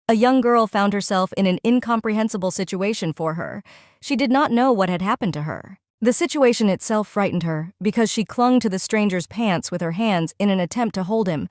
A young girl found herself in an incomprehensible situation for her. She did not know what had happened to her. The situation itself frightened her because she clung to the stranger's pants with her hands in an attempt to hold him,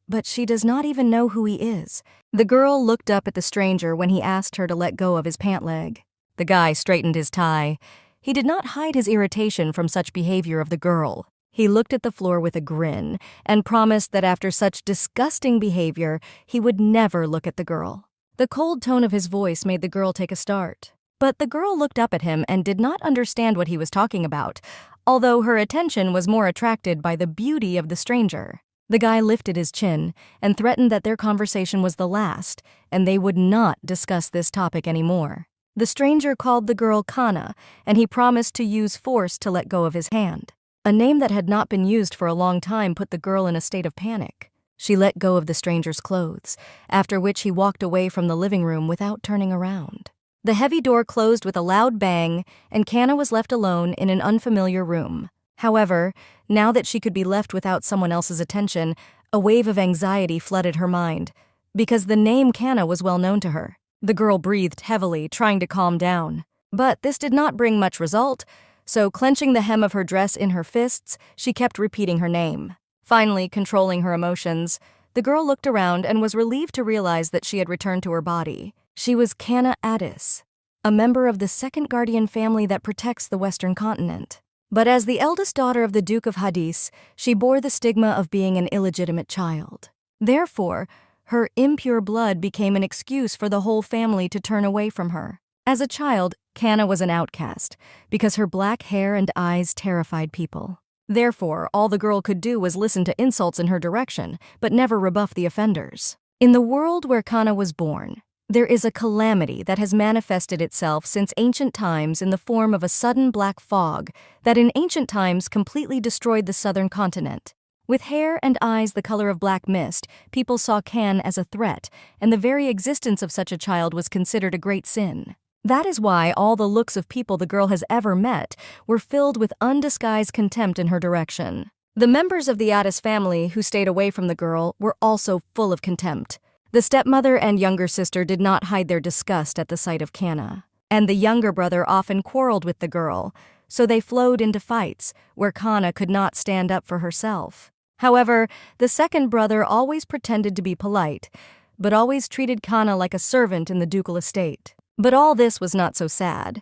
but she does not even know who he is. The girl looked up at the stranger when he asked her to let go of his pant leg. The guy straightened his tie. He did not hide his irritation from such behavior of the girl. He looked at the floor with a grin and promised that after such disgusting behavior, he would never look at the girl. The cold tone of his voice made the girl take a start. But the girl looked up at him and did not understand what he was talking about, although her attention was more attracted by the beauty of the stranger. The guy lifted his chin and threatened that their conversation was the last, and they would not discuss this topic anymore. The stranger called the girl Kana, and he promised to use force to let go of his hand. A name that had not been used for a long time put the girl in a state of panic. She let go of the stranger's clothes, after which he walked away from the living room without turning around. The heavy door closed with a loud bang, and Kana was left alone in an unfamiliar room. However, now that she could be left without someone else's attention, a wave of anxiety flooded her mind, because the name Kana was well known to her. The girl breathed heavily, trying to calm down. But this did not bring much result, so clenching the hem of her dress in her fists, she kept repeating her name. Finally, controlling her emotions, the girl looked around and was relieved to realize that she had returned to her body. She was Kana Addis, a member of the second guardian family that protects the Western continent. But as the eldest daughter of the Duke of Hadis, she bore the stigma of being an illegitimate child. Therefore, her impure blood became an excuse for the whole family to turn away from her. As a child, Kana was an outcast because her black hair and eyes terrified people. Therefore, all the girl could do was listen to insults in her direction, but never rebuff the offenders. In the world where Kana was born, there is a calamity that has manifested itself since ancient times in the form of a sudden black fog that in ancient times completely destroyed the southern continent. With hair and eyes the color of black mist, people saw Kan as a threat, and the very existence of such a child was considered a great sin. That is why all the looks of people the girl has ever met were filled with undisguised contempt in her direction. The members of the Addis family who stayed away from the girl were also full of contempt. The stepmother and younger sister did not hide their disgust at the sight of Kana, and the younger brother often quarreled with the girl, so they flowed into fights where Kana could not stand up for herself. However, the second brother always pretended to be polite, but always treated Kana like a servant in the ducal estate. But all this was not so sad,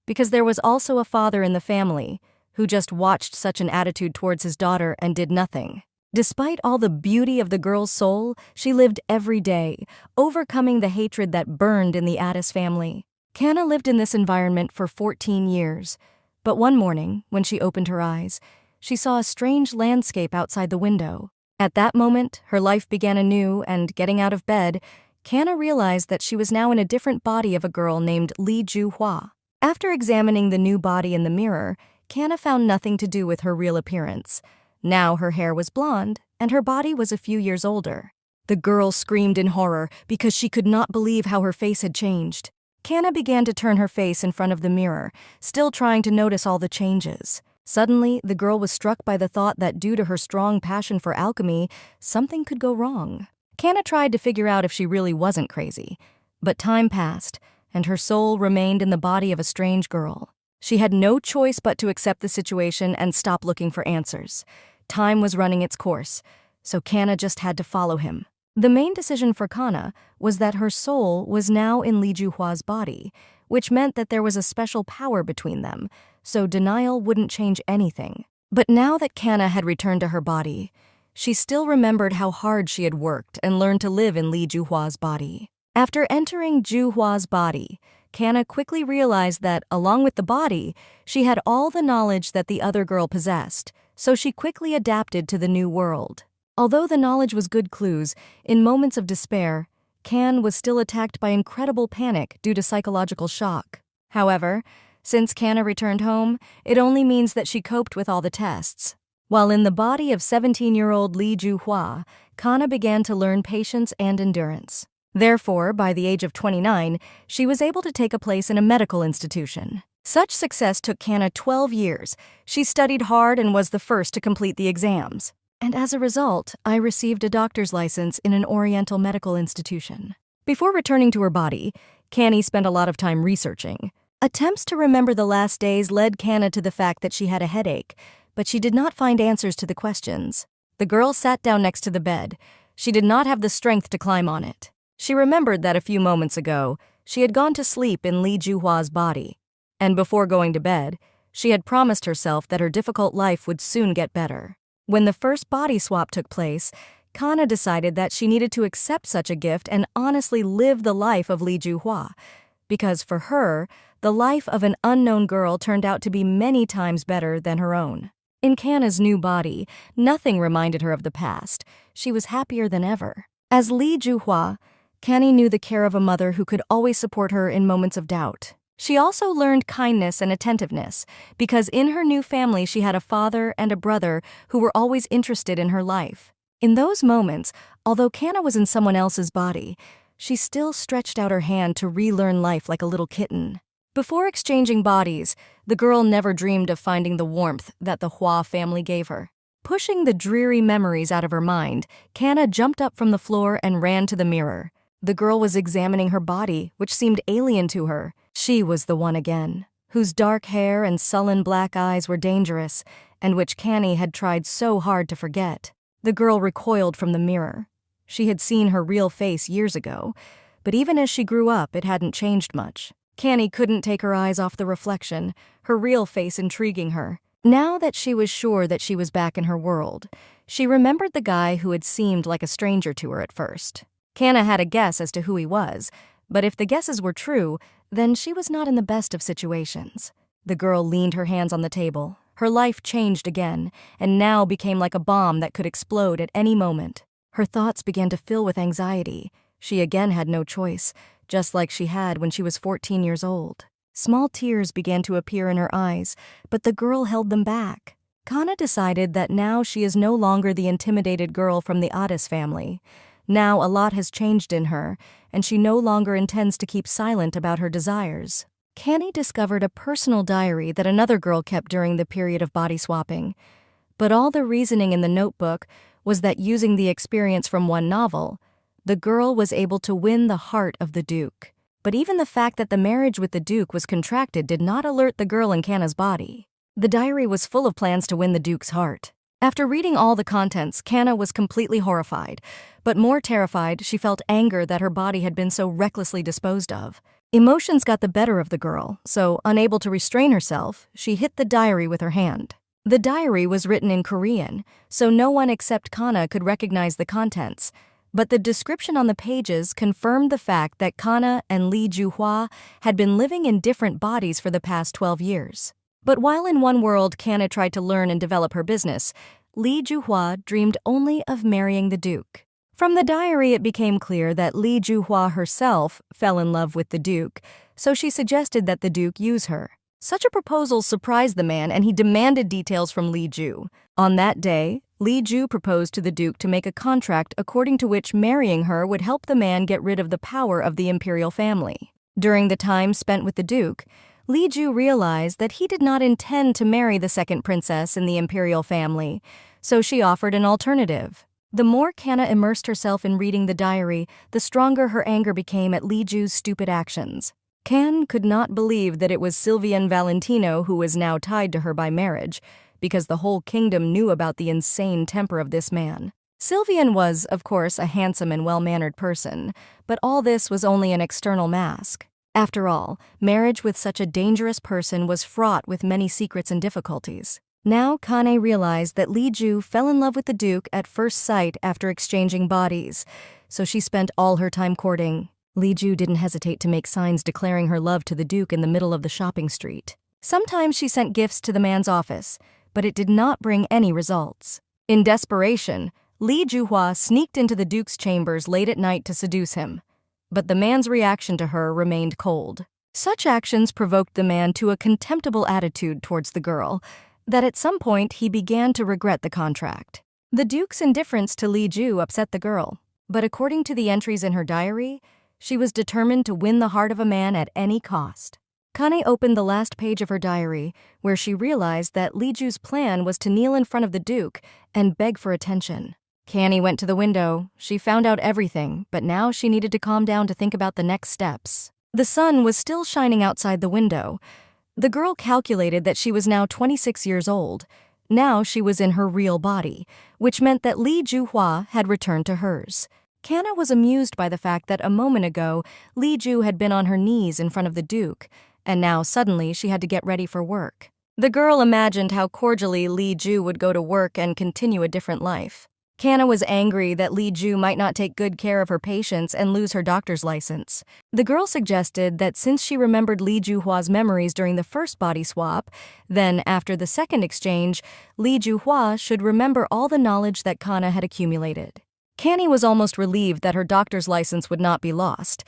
because there was also a father in the family who just watched such an attitude towards his daughter and did nothing. Despite all the beauty of the girl's soul, she lived every day, overcoming the hatred that burned in the Addis family. Kana lived in this environment for 14 years, but one morning, when she opened her eyes, she saw a strange landscape outside the window. At that moment, her life began anew, and getting out of bed, Kana realized that she was now in a different body of a girl named Li Ju-hua. After examining the new body in the mirror, Kana found nothing to do with her real appearance. Now her hair was blonde, and her body was a few years older. The girl screamed in horror because she could not believe how her face had changed. Kana began to turn her face in front of the mirror, still trying to notice all the changes. Suddenly, the girl was struck by the thought that due to her strong passion for alchemy, something could go wrong. Kana tried to figure out if she really wasn't crazy, but time passed, and her soul remained in the body of a strange girl. She had no choice but to accept the situation and stop looking for answers. Time was running its course, so Kana just had to follow him. The main decision for Kana was that her soul was now in Li Juhua's body, which meant that there was a special power between them, so denial wouldn't change anything. But now that Kana had returned to her body, she still remembered how hard she had worked and learned to live in Li Juhua's body. After entering Juhua's body, Kana quickly realized that, along with the body, she had all the knowledge that the other girl possessed, so she quickly adapted to the new world. Although the knowledge was good clues, in moments of despair, Kan was still attacked by incredible panic due to psychological shock. However, since Kana returned home, it only means that she coped with all the tests. While in the body of 17-year-old Li Juhua, Kana began to learn patience and endurance. Therefore, by the age of 29, she was able to take a place in a medical institution. Such success took Kana 12 years. She studied hard and was the first to complete the exams. And as a result, I received a doctor's license in an Oriental medical institution. Before returning to her body, Canny spent a lot of time researching. Attempts to remember the last days led Canna to the fact that she had a headache, but she did not find answers to the questions. The girl sat down next to the bed. She did not have the strength to climb on it. She remembered that a few moments ago, she had gone to sleep in Li Juhua's body. And before going to bed, she had promised herself that her difficult life would soon get better. When the first body swap took place, Kana decided that she needed to accept such a gift and honestly live the life of Li Juhua, because for her, the life of an unknown girl turned out to be many times better than her own. In Kana's new body, nothing reminded her of the past. She was happier than ever. As Li Juhua, Canny knew the care of a mother who could always support her in moments of doubt. She also learned kindness and attentiveness, because in her new family she had a father and a brother who were always interested in her life. In those moments, although Kana was in someone else's body, she still stretched out her hand to relearn life like a little kitten. Before exchanging bodies, the girl never dreamed of finding the warmth that the Hua family gave her. Pushing the dreary memories out of her mind, Kana jumped up from the floor and ran to the mirror. The girl was examining her body, which seemed alien to her. She was the one again, whose dark hair and sullen black eyes were dangerous, and which Canny had tried so hard to forget. The girl recoiled from the mirror. She had seen her real face years ago, but even as she grew up, it hadn't changed much. Canny couldn't take her eyes off the reflection, her real face intriguing her. Now that she was sure that she was back in her world, she remembered the guy who had seemed like a stranger to her at first. Kana had a guess as to who he was, but if the guesses were true, then she was not in the best of situations. The girl leaned her hands on the table. Her life changed again, and now became like a bomb that could explode at any moment. Her thoughts began to fill with anxiety. She again had no choice, just like she had when she was 14 years old. Small tears began to appear in her eyes, but the girl held them back. Kana decided that now she is no longer the intimidated girl from the Addis family. Now a lot has changed in her, and she no longer intends to keep silent about her desires. Canny discovered a personal diary that another girl kept during the period of body swapping. But all the reasoning in the notebook was that using the experience from one novel, the girl was able to win the heart of the Duke. But even the fact that the marriage with the Duke was contracted did not alert the girl in Kana's body. The diary was full of plans to win the Duke's heart. After reading all the contents, Kana was completely horrified. But more terrified, she felt anger that her body had been so recklessly disposed of. Emotions got the better of the girl, so unable to restrain herself, she hit the diary with her hand. The diary was written in Korean, so no one except Kana could recognize the contents. But the description on the pages confirmed the fact that Kana and Li Juhua had been living in different bodies for the past 12 years. But while in one world Kana tried to learn and develop her business, Li Juhua dreamed only of marrying the Duke. From the diary, it became clear that Li Juhua herself fell in love with the Duke, so she suggested that the Duke use her. Such a proposal surprised the man, and he demanded details from Li Ju. On that day, Li Ju proposed to the Duke to make a contract according to which marrying her would help the man get rid of the power of the imperial family. During the time spent with the Duke, Li Ju realized that he did not intend to marry the second princess in the imperial family, so she offered an alternative. The more Kana immersed herself in reading the diary, the stronger her anger became at Li Ju's stupid actions. Can could not believe that it was Sylvian Valentino who was now tied to her by marriage, because the whole kingdom knew about the insane temper of this man. Sylvian was, of course, a handsome and well-mannered person, but all this was only an external mask. After all, marriage with such a dangerous person was fraught with many secrets and difficulties. Now Kane realized that Li Ju fell in love with the Duke at first sight after exchanging bodies, so she spent all her time courting. Li Ju didn't hesitate to make signs declaring her love to the Duke in the middle of the shopping street. Sometimes she sent gifts to the man's office, but it did not bring any results. In desperation, Li Juhua sneaked into the Duke's chambers late at night to seduce him, but the man's reaction to her remained cold. Such actions provoked the man to a contemptible attitude towards the girl, that at some point he began to regret the contract. The Duke's indifference to Li Ju upset the girl, but according to the entries in her diary, she was determined to win the heart of a man at any cost. Kane opened the last page of her diary, where she realized that Li Ju's plan was to kneel in front of the Duke and beg for attention. Canny went to the window. She found out everything, but now she needed to calm down to think about the next steps. The sun was still shining outside the window. The girl calculated that she was now 26 years old. Now she was in her real body, which meant that Li Juhua had returned to hers. Canna was amused by the fact that a moment ago, Li Ju had been on her knees in front of the Duke, and now suddenly she had to get ready for work. The girl imagined how cordially Li Ju would go to work and continue a different life. Canna was angry that Li Ju might not take good care of her patients and lose her doctor's license. The girl suggested that since she remembered Li Juhua's memories during the first body swap, then after the second exchange, Li Juhua should remember all the knowledge that Canna had accumulated. Canny was almost relieved that her doctor's license would not be lost,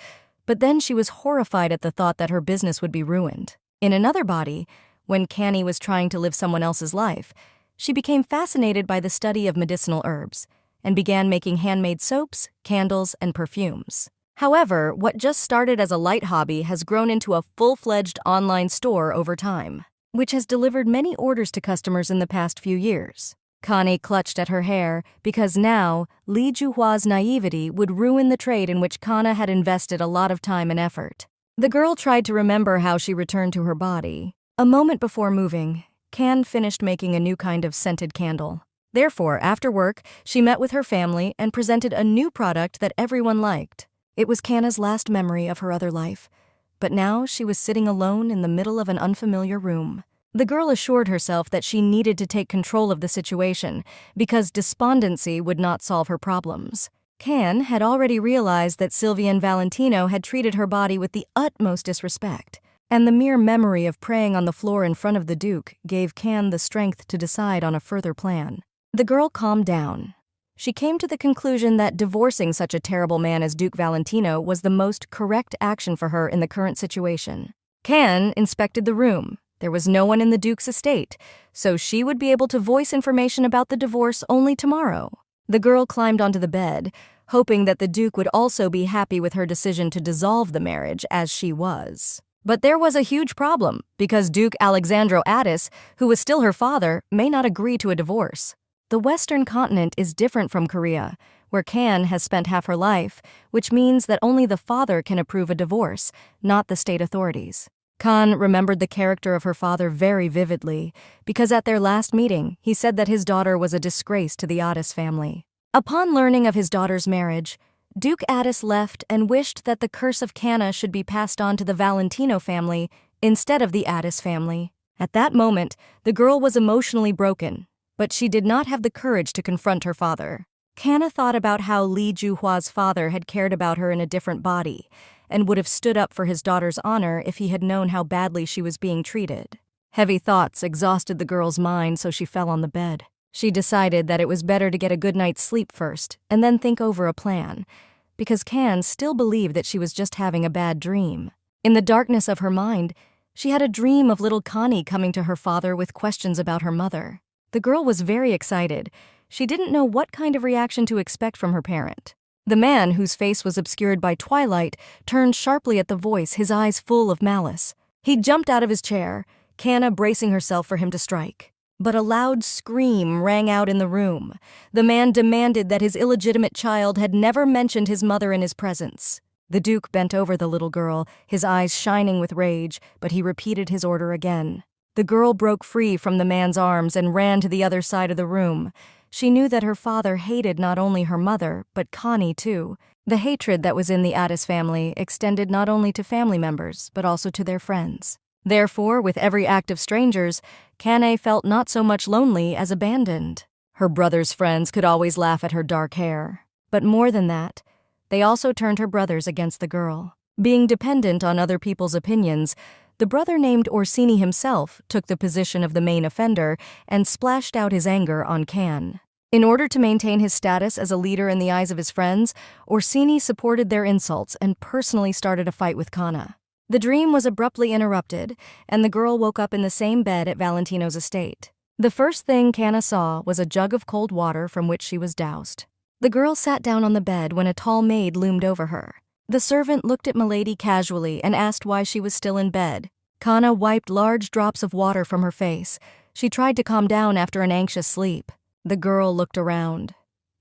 but then she was horrified at the thought that her business would be ruined. In another body, when Canny was trying to live someone else's life, she became fascinated by the study of medicinal herbs and began making handmade soaps, candles, and perfumes. However, what just started as a light hobby has grown into a full-fledged online store over time, which has delivered many orders to customers in the past few years. Connie clutched at her hair because now Li Juhua's naivety would ruin the trade in which Kana had invested a lot of time and effort. The girl tried to remember how she returned to her body. A moment before moving, Can finished making a new kind of scented candle. Therefore, after work, she met with her family and presented a new product that everyone liked. It was Kana's last memory of her other life, but now she was sitting alone in the middle of an unfamiliar room. The girl assured herself that she needed to take control of the situation because despondency would not solve her problems. Can had already realized that Sylvia and Valentino had treated her body with the utmost disrespect, and the mere memory of praying on the floor in front of the Duke gave Can the strength to decide on a further plan. The girl calmed down. She came to the conclusion that divorcing such a terrible man as Duke Valentino was the most correct action for her in the current situation. Can inspected the room. There was no one in the Duke's estate, so she would be able to voice information about the divorce only tomorrow. The girl climbed onto the bed, hoping that the Duke would also be happy with her decision to dissolve the marriage as she was. But there was a huge problem, because Duke Alexandro Addis, who was still her father, may not agree to a divorce. The Western continent is different from Korea, where Can has spent half her life, which means that only the father can approve a divorce, not the state authorities. Kan remembered the character of her father very vividly, because at their last meeting, he said that his daughter was a disgrace to the Addis family. Upon learning of his daughter's marriage, Duke Addis left and wished that the curse of Canna should be passed on to the Valentino family instead of the Addis family. At that moment, the girl was emotionally broken, but she did not have the courage to confront her father. Canna thought about how Li Juhua's father had cared about her in a different body, and would have stood up for his daughter's honor if he had known how badly she was being treated. Heavy thoughts exhausted the girl's mind, so she fell on the bed. She decided that it was better to get a good night's sleep first, and then think over a plan, because Can still believed that she was just having a bad dream. In the darkness of her mind, she had a dream of little Connie coming to her father with questions about her mother. The girl was very excited. She didn't know what kind of reaction to expect from her parent. The man, whose face was obscured by twilight, turned sharply at the voice, his eyes full of malice. He jumped out of his chair, Canna bracing herself for him to strike. But a loud scream rang out in the room. The man demanded that his illegitimate child had never mentioned his mother in his presence. The Duke bent over the little girl, his eyes shining with rage, but he repeated his order again. The girl broke free from the man's arms and ran to the other side of the room. She knew that her father hated not only her mother, but Connie too. The hatred that was in the Addis family extended not only to family members, but also to their friends. Therefore, with every act of strangers, Canne felt not so much lonely as abandoned. Her brother's friends could always laugh at her dark hair. But more than that, they also turned her brothers against the girl. Being dependent on other people's opinions, the brother named Orsini himself took the position of the main offender and splashed out his anger on Can. In order to maintain his status as a leader in the eyes of his friends, Orsini supported their insults and personally started a fight with Kana. The dream was abruptly interrupted, and the girl woke up in the same bed at Valentino's estate. The first thing Canna saw was a jug of cold water from which she was doused. The girl sat down on the bed when a tall maid loomed over her. The servant looked at Milady casually and asked why she was still in bed. Canna wiped large drops of water from her face. She tried to calm down after an anxious sleep. The girl looked around.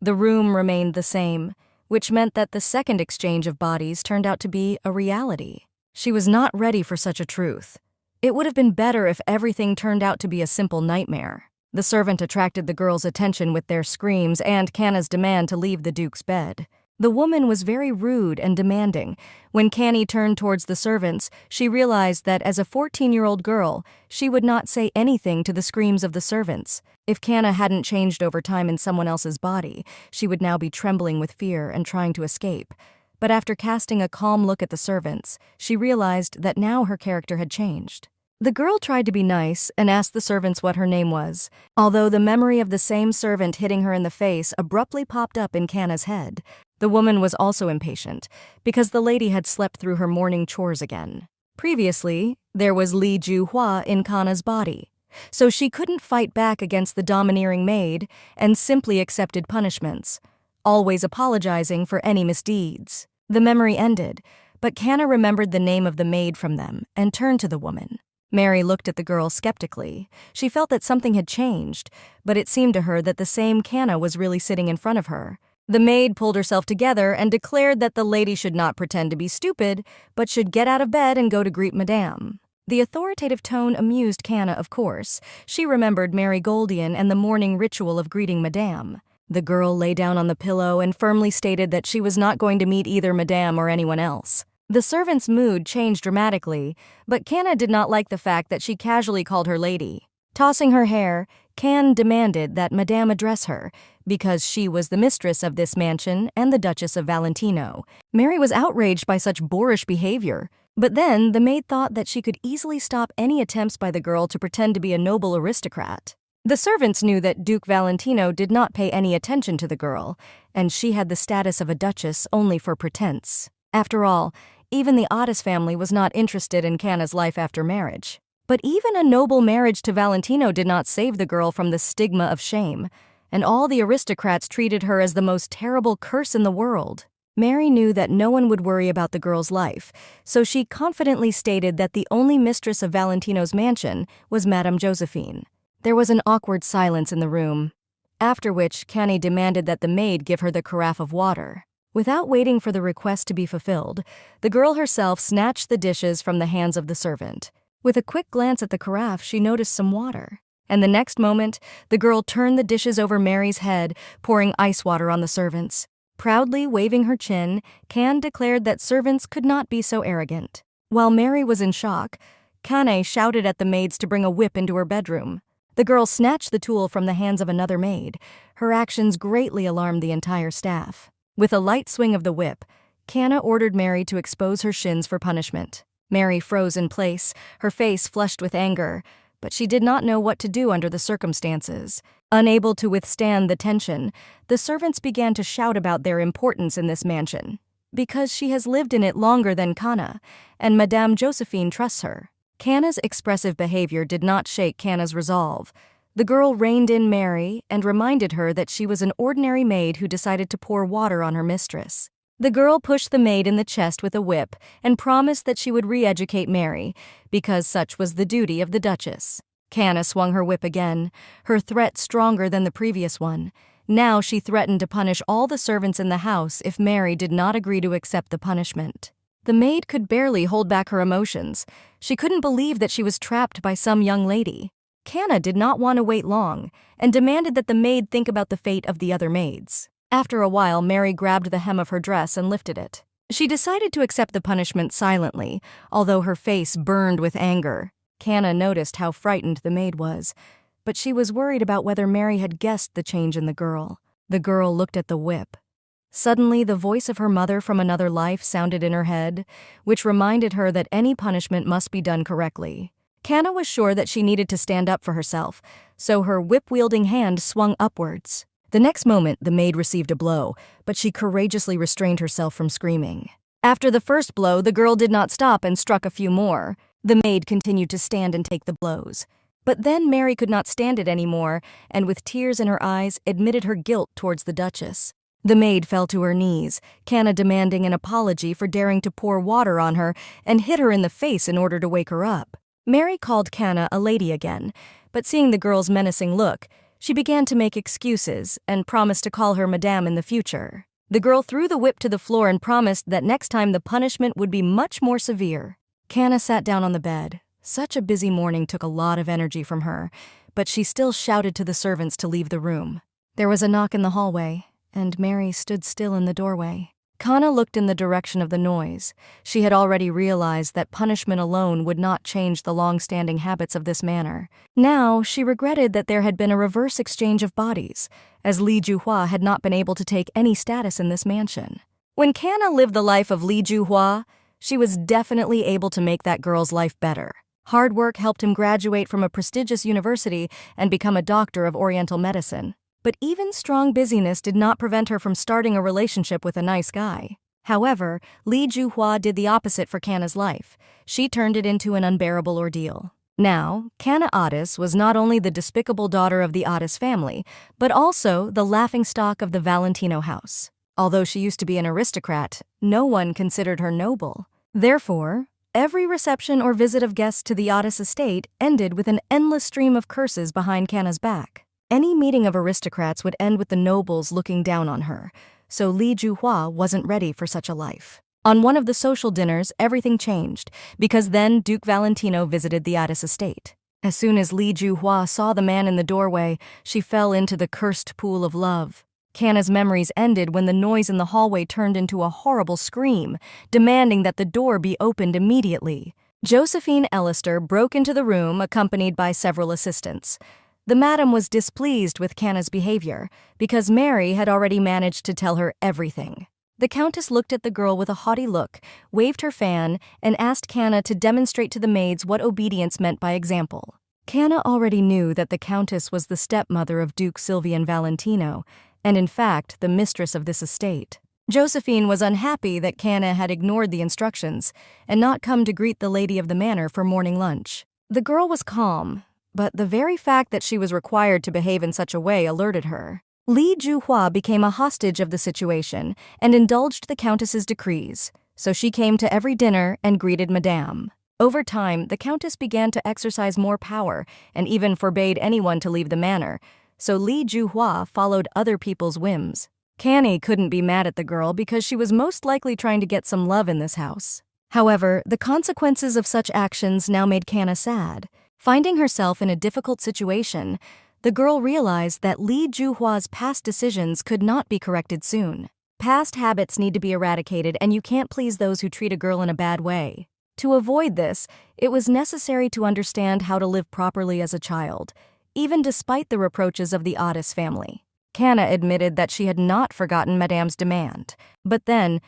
The room remained the same, which meant that the second exchange of bodies turned out to be a reality. She was not ready for such a truth. It would have been better if everything turned out to be a simple nightmare. The servant attracted the girl's attention with their screams and Kanna's demand to leave the Duke's bed. The woman was very rude and demanding. When Canny turned towards the servants, she realized that as a 14-year-old girl, she would not say anything to the screams of the servants. If Kanna hadn't changed over time in someone else's body, she would now be trembling with fear and trying to escape. But after casting a calm look at the servants, she realized that now her character had changed. The girl tried to be nice and asked the servants what her name was, although the memory of the same servant hitting her in the face abruptly popped up in Kanna's head. The woman was also impatient, because the lady had slept through her morning chores again. Previously, there was Li Ju-hua in Kanna's body, so she couldn't fight back against the domineering maid and simply accepted punishments, always apologizing for any misdeeds. The memory ended, but Kanna remembered the name of the maid from them and turned to the woman. Mary looked at the girl skeptically. She felt that something had changed, but it seemed to her that the same Kanna was really sitting in front of her. The maid pulled herself together and declared that the lady should not pretend to be stupid, but should get out of bed and go to greet Madame. The authoritative tone amused Kanna, of course. She remembered Marigoldian and the morning ritual of greeting Madame. The girl lay down on the pillow and firmly stated that she was not going to meet either Madame or anyone else. The servant's mood changed dramatically, but Kanna did not like the fact that she casually called her lady. Tossing her hair, Can demanded that Madame address her, because she was the mistress of this mansion and the Duchess of Valentino. Mary was outraged by such boorish behavior, but then the maid thought that she could easily stop any attempts by the girl to pretend to be a noble aristocrat. The servants knew that Duke Valentino did not pay any attention to the girl, and she had the status of a duchess only for pretense. After all, even the Otis family was not interested in Kanna's life after marriage. But even a noble marriage to Valentino did not save the girl from the stigma of shame, and all the aristocrats treated her as the most terrible curse in the world. Mary knew that no one would worry about the girl's life, so she confidently stated that the only mistress of Valentino's mansion was Madame Josephine. There was an awkward silence in the room, after which Canny demanded that the maid give her the carafe of water. Without waiting for the request to be fulfilled, the girl herself snatched the dishes from the hands of the servant. With a quick glance at the carafe, she noticed some water. And the next moment, the girl turned the dishes over Mary's head, pouring ice water on the servants. Proudly waving her chin, Can declared that servants could not be so arrogant. While Mary was in shock, Kane shouted at the maids to bring a whip into her bedroom. The girl snatched the tool from the hands of another maid. Her actions greatly alarmed the entire staff. With a light swing of the whip, Canna ordered Mary to expose her shins for punishment. Mary froze in place, her face flushed with anger, but she did not know what to do under the circumstances. Unable to withstand the tension, the servants began to shout about their importance in this mansion, because she has lived in it longer than Canna, and Madame Josephine trusts her. Canna's expressive behavior did not shake Canna's resolve. The girl reined in Mary and reminded her that she was an ordinary maid who decided to pour water on her mistress. The girl pushed the maid in the chest with a whip and promised that she would re-educate Mary, because such was the duty of the Duchess. Canna swung her whip again, her threat stronger than the previous one. Now she threatened to punish all the servants in the house if Mary did not agree to accept the punishment. The maid could barely hold back her emotions. She couldn't believe that she was trapped by some young lady. Canna did not want to wait long and demanded that the maid think about the fate of the other maids. After a while, Mary grabbed the hem of her dress and lifted it. She decided to accept the punishment silently, although her face burned with anger. Canna noticed how frightened the maid was, but she was worried about whether Mary had guessed the change in the girl. The girl looked at the whip. Suddenly, the voice of her mother from another life sounded in her head, which reminded her that any punishment must be done correctly. Canna was sure that she needed to stand up for herself, so her whip-wielding hand swung upwards. The next moment, the maid received a blow, but she courageously restrained herself from screaming. After the first blow, the girl did not stop and struck a few more. The maid continued to stand and take the blows. But then Mary could not stand it anymore, and with tears in her eyes, admitted her guilt towards the Duchess. The maid fell to her knees, Canna demanding an apology for daring to pour water on her and hit her in the face in order to wake her up. Mary called Canna a lady again, but seeing the girl's menacing look, She began to make excuses and promised to call her Madame in the future. The girl threw the whip to the floor and promised that next time the punishment would be much more severe. Canna sat down on the bed. Such a busy morning took a lot of energy from her, but she still shouted to the servants to leave the room. There was a knock in the hallway, and Mary stood still in the doorway. Kana looked in the direction of the noise. She had already realized that punishment alone would not change the long-standing habits of this manor. Now, she regretted that there had been a reverse exchange of bodies, as Li Juhua had not been able to take any status in this mansion. When Kana lived the life of Li Juhua, she was definitely able to make that girl's life better. Hard work helped him graduate from a prestigious university and become a doctor of Oriental medicine. But even strong busyness did not prevent her from starting a relationship with a nice guy. However, Li Juhua did the opposite for Kana's life. She turned it into an unbearable ordeal. Now, Kana Otis was not only the despicable daughter of the Otis family, but also the laughingstock of the Valentino house. Although she used to be an aristocrat, no one considered her noble. Therefore, every reception or visit of guests to the Otis estate ended with an endless stream of curses behind Kana's back. Any meeting of aristocrats would end with the nobles looking down on her, so Li Juhua wasn't ready for such a life. On one of the social dinners, everything changed, because then Duke Valentino visited the Otis estate. As soon as Li Juhua saw the man in the doorway, she fell into the cursed pool of love. Kana's memories ended when the noise in the hallway turned into a horrible scream, demanding that the door be opened immediately. Josephine Ellister broke into the room accompanied by several assistants. The madam was displeased with Kana's behavior, because Mary had already managed to tell her everything. The countess looked at the girl with a haughty look, waved her fan, and asked Kana to demonstrate to the maids what obedience meant by example. Kana already knew that the countess was the stepmother of Duke Silvian Valentino, and in fact the mistress of this estate. Josephine was unhappy that Kana had ignored the instructions and not come to greet the lady of the manor for morning lunch. The girl was calm, but the very fact that she was required to behave in such a way alerted her. Li Juhua became a hostage of the situation and indulged the countess's decrees, so she came to every dinner and greeted Madame. Over time, the countess began to exercise more power and even forbade anyone to leave the manor, so Li Juhua followed other people's whims. Canny couldn't be mad at the girl because she was most likely trying to get some love in this house. However, the consequences of such actions now made Kana sad. Finding herself in a difficult situation, the girl realized that Li Juhua's past decisions could not be corrected soon. Past habits need to be eradicated, and you can't please those who treat a girl in a bad way. To avoid this, it was necessary to understand how to live properly as a child, even despite the reproaches of the Otis family. Kana admitted that she had not forgotten Madame's demand, but then,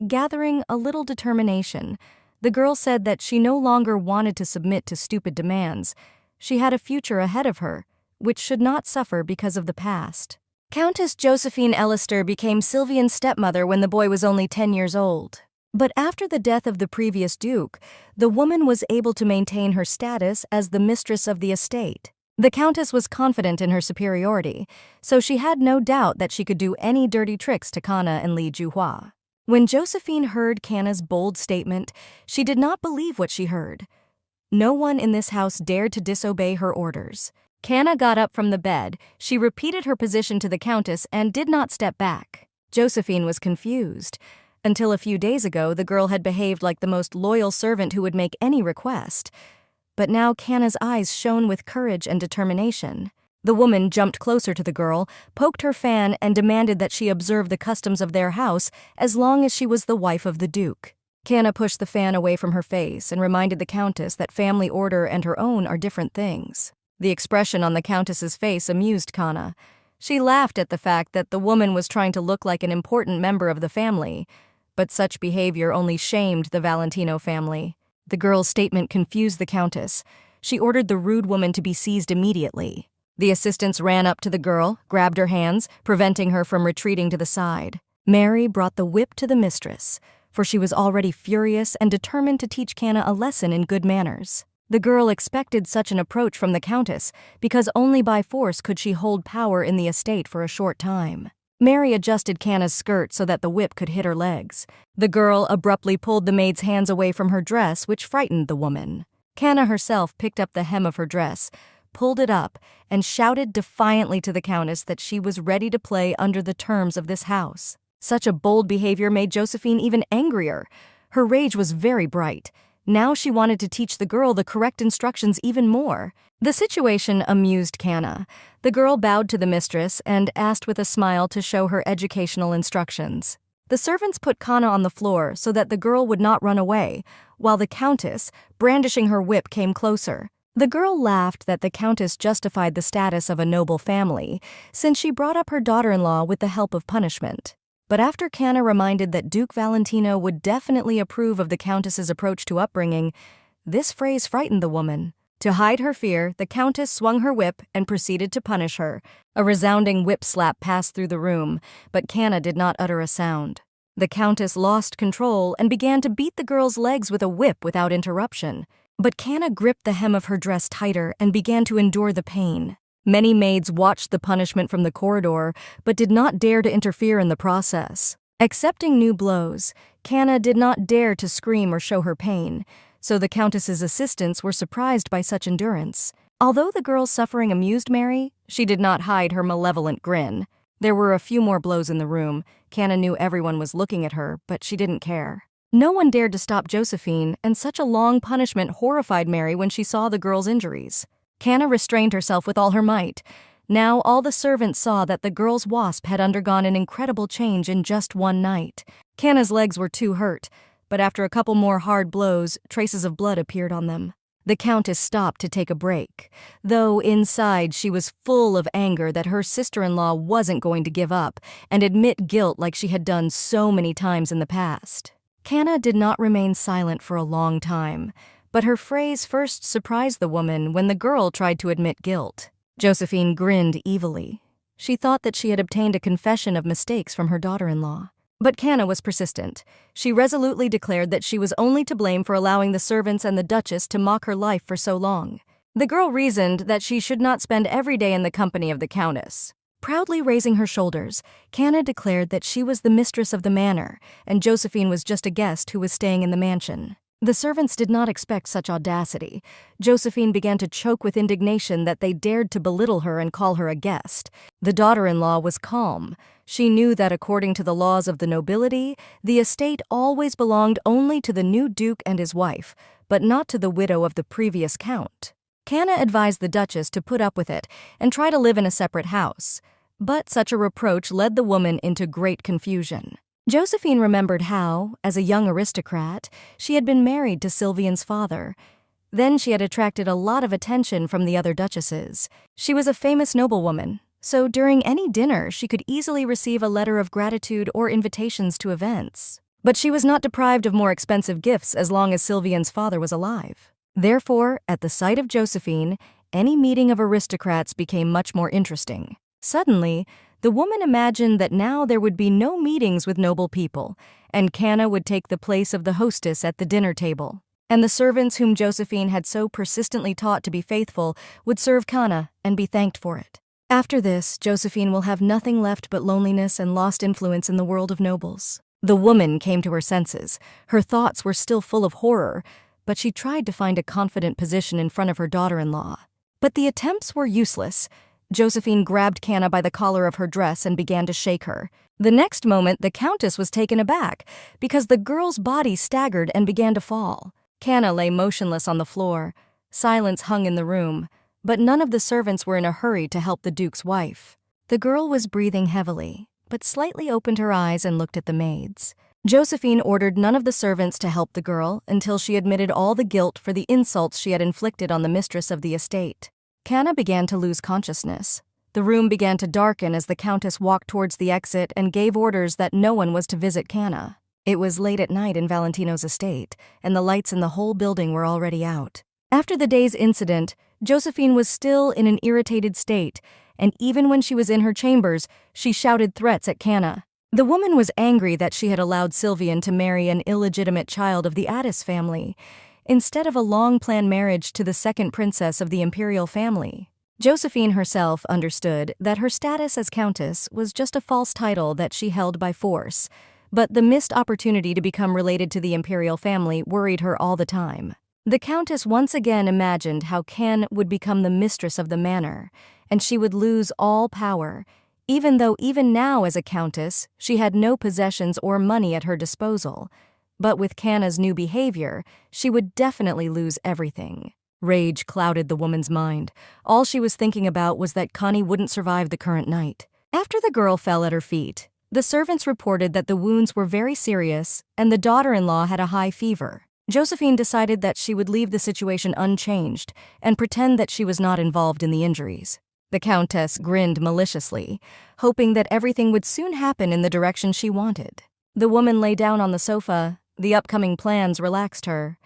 gathering a little determination, the girl said that she no longer wanted to submit to stupid demands. She had a future ahead of her, which should not suffer because of the past. Countess Josephine Ellister became Silvian's stepmother when the boy was only 10 years old. But after the death of the previous duke, the woman was able to maintain her status as the mistress of the estate. The countess was confident in her superiority, so she had no doubt that she could do any dirty tricks to Kana and Li Juhua. When Josephine heard Kana's bold statement, she did not believe what she heard. No one in this house dared to disobey her orders. Kana got up from the bed, she repeated her position to the countess and did not step back. Josephine was confused. Until a few days ago, the girl had behaved like the most loyal servant who would make any request. But now Kana's eyes shone with courage and determination. The woman jumped closer to the girl, poked her fan, and demanded that she observe the customs of their house as long as she was the wife of the duke. Kana pushed the fan away from her face and reminded the countess that family order and her own are different things. The expression on the countess's face amused Kana. She laughed at the fact that the woman was trying to look like an important member of the family, but such behavior only shamed the Valentino family. The girl's statement confused the countess. She ordered the rude woman to be seized immediately. The assistants ran up to the girl, grabbed her hands, preventing her from retreating to the side. Mary brought the whip to the mistress, for she was already furious and determined to teach Kana a lesson in good manners. The girl expected such an approach from the countess because only by force could she hold power in the estate for a short time. Mary adjusted Kana's skirt so that the whip could hit her legs. The girl abruptly pulled the maid's hands away from her dress, which frightened the woman. Kana herself picked up the hem of her dress, pulled it up and shouted defiantly to the Countess that she was ready to play under the terms of this house. Such a bold behavior made Josephine even angrier. Her rage was very bright. Now she wanted to teach the girl the correct instructions even more. The situation amused Canna. The girl bowed to the mistress and asked with a smile to show her educational instructions. The servants put Canna on the floor so that the girl would not run away, while the Countess, brandishing her whip, came closer. The girl laughed that the Countess justified the status of a noble family, since she brought up her daughter-in-law with the help of punishment. But after Canna reminded that Duke Valentino would definitely approve of the Countess's approach to upbringing, this phrase frightened the woman. To hide her fear, the Countess swung her whip and proceeded to punish her. A resounding whip slap passed through the room, but Canna did not utter a sound. The Countess lost control and began to beat the girl's legs with a whip without interruption. But Canna gripped the hem of her dress tighter and began to endure the pain. Many maids watched the punishment from the corridor, but did not dare to interfere in the process. Accepting new blows, Canna did not dare to scream or show her pain, so the Countess's assistants were surprised by such endurance. Although the girl's suffering amused Mary, she did not hide her malevolent grin. There were a few more blows in the room. Canna knew everyone was looking at her, but she didn't care. No one dared to stop Josephine, and such a long punishment horrified Mary when she saw the girl's injuries. Canna restrained herself with all her might. Now all the servants saw that the girl's wasp had undergone an incredible change in just one night. Canna's legs were too hurt, but after a couple more hard blows, traces of blood appeared on them. The Countess stopped to take a break, though inside she was full of anger that her sister-in-law wasn't going to give up and admit guilt like she had done so many times in the past. Canna did not remain silent for a long time, but her phrase first surprised the woman when the girl tried to admit guilt. Josephine grinned evilly. She thought that she had obtained a confession of mistakes from her daughter-in-law. But Canna was persistent. She resolutely declared that she was only to blame for allowing the servants and the Duchess to mock her life for so long. The girl reasoned that she should not spend every day in the company of the Countess. Proudly raising her shoulders, Canna declared that she was the mistress of the manor, and Josephine was just a guest who was staying in the mansion. The servants did not expect such audacity. Josephine began to choke with indignation that they dared to belittle her and call her a guest. The daughter-in-law was calm. She knew that according to the laws of the nobility, the estate always belonged only to the new duke and his wife, but not to the widow of the previous count. Canna advised the Duchess to put up with it and try to live in a separate house. But such a reproach led the woman into great confusion. Josephine remembered how, as a young aristocrat, she had been married to Sylvian's father. Then she had attracted a lot of attention from the other duchesses. She was a famous noblewoman, so during any dinner she could easily receive a letter of gratitude or invitations to events. But she was not deprived of more expensive gifts as long as Sylvian's father was alive. Therefore, at the sight of Josephine, any meeting of aristocrats became much more interesting. Suddenly, the woman imagined that now there would be no meetings with noble people, and Canna would take the place of the hostess at the dinner table. And the servants whom Josephine had so persistently taught to be faithful would serve Canna and be thanked for it. After this, Josephine will have nothing left but loneliness and lost influence in the world of nobles. The woman came to her senses. Her thoughts were still full of horror, but she tried to find a confident position in front of her daughter-in-law. But the attempts were useless. Josephine grabbed Canna by the collar of her dress and began to shake her. The next moment, the Countess was taken aback because the girl's body staggered and began to fall. Canna lay motionless on the floor. Silence hung in the room, but none of the servants were in a hurry to help the Duke's wife. The girl was breathing heavily, but slightly opened her eyes and looked at the maids. Josephine ordered none of the servants to help the girl until she admitted all the guilt for the insults she had inflicted on the mistress of the estate. Canna began to lose consciousness. The room began to darken as the Countess walked towards the exit and gave orders that no one was to visit Canna. It was late at night in Valentino's estate, and the lights in the whole building were already out. After the day's incident, Josephine was still in an irritated state, and even when she was in her chambers, she shouted threats at Canna. The woman was angry that she had allowed Sylvian to marry an illegitimate child of the Addis family, instead of a long-planned marriage to the second princess of the imperial family. Josephine herself understood that her status as countess was just a false title that she held by force, but the missed opportunity to become related to the imperial family worried her all the time. The Countess once again imagined how Can would become the mistress of the manor, and she would lose all power, even though even now as a countess, she had no possessions or money at her disposal. But with Canna's new behavior, she would definitely lose everything. Rage clouded the woman's mind. All she was thinking about was that Connie wouldn't survive the current night. After the girl fell at her feet, the servants reported that the wounds were very serious and the daughter-in-law had a high fever. Josephine decided that she would leave the situation unchanged and pretend that she was not involved in the injuries. The Countess grinned maliciously, hoping that everything would soon happen in the direction she wanted. The woman lay down on the sofa. The upcoming plans relaxed her,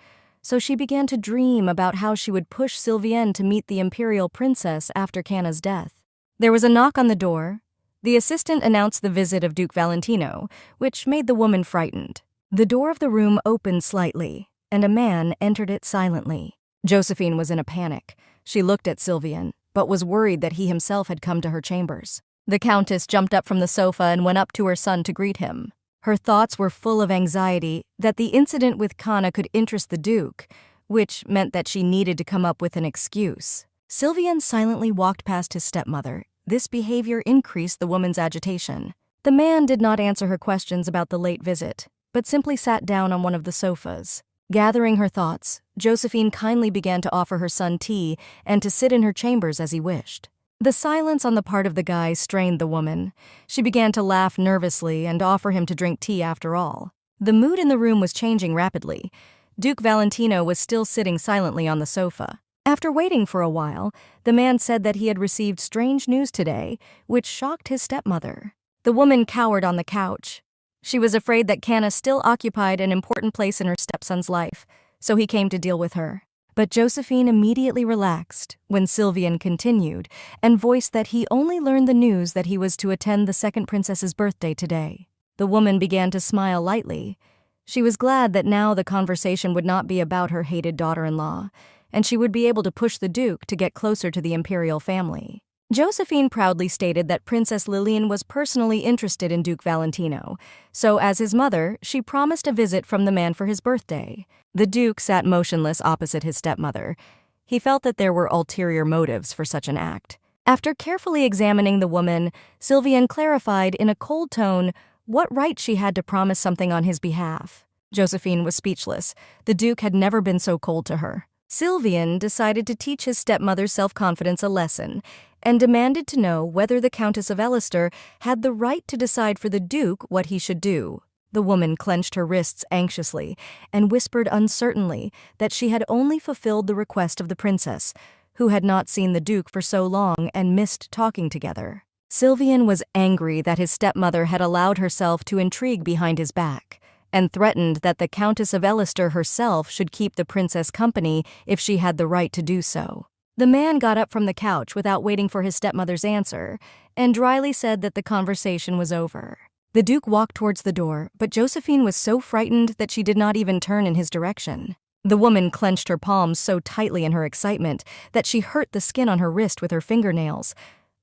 so she began to dream about how she would push Sylvienne to meet the imperial princess after Canna's death. There was a knock on the door. The assistant announced the visit of Duke Valentino, which made the woman frightened. The door of the room opened slightly, and a man entered it silently. Josephine was in a panic. She looked at Sylvienne, but was worried that he himself had come to her chambers. The Countess jumped up from the sofa and went up to her son to greet him. Her thoughts were full of anxiety that the incident with Kana could interest the Duke, which meant that she needed to come up with an excuse. Sylvienne silently walked past his stepmother. This behavior increased the woman's agitation. The man did not answer her questions about the late visit, but simply sat down on one of the sofas. Gathering her thoughts, Josephine kindly began to offer her son tea and to sit in her chambers as he wished. The silence on the part of the guy strained the woman. She began to laugh nervously and offer him to drink tea after all. The mood in the room was changing rapidly. Duke Valentino was still sitting silently on the sofa. After waiting for a while, the man said that he had received strange news today, which shocked his stepmother. The woman cowered on the couch. She was afraid that Canna still occupied an important place in her stepson's life, so he came to deal with her. But Josephine immediately relaxed when Sylvienne continued and voiced that he only learned the news that he was to attend the second princess's birthday today. The woman began to smile lightly. She was glad that now the conversation would not be about her hated daughter-in-law, and she would be able to push the Duke to get closer to the imperial family. Josephine proudly stated that Princess Lillian was personally interested in Duke Valentino, so as his mother, she promised a visit from the man for his birthday. The Duke sat motionless opposite his stepmother. He felt that there were ulterior motives for such an act. After carefully examining the woman, Sylvienne clarified in a cold tone what right she had to promise something on his behalf. Josephine was speechless. The Duke had never been so cold to her. Sylvienne decided to teach his stepmother's self-confidence a lesson and demanded to know whether the Countess of Ellister had the right to decide for the Duke what he should do. The woman clenched her wrists anxiously and whispered uncertainly that she had only fulfilled the request of the princess, who had not seen the Duke for so long and missed talking together. Sylvienne was angry that his stepmother had allowed herself to intrigue behind his back, and threatened that the Countess of Ellister herself should keep the princess company if she had the right to do so. The man got up from the couch without waiting for his stepmother's answer, and dryly said that the conversation was over. The Duke walked towards the door, but Josephine was so frightened that she did not even turn in his direction. The woman clenched her palms so tightly in her excitement that she hurt the skin on her wrist with her fingernails.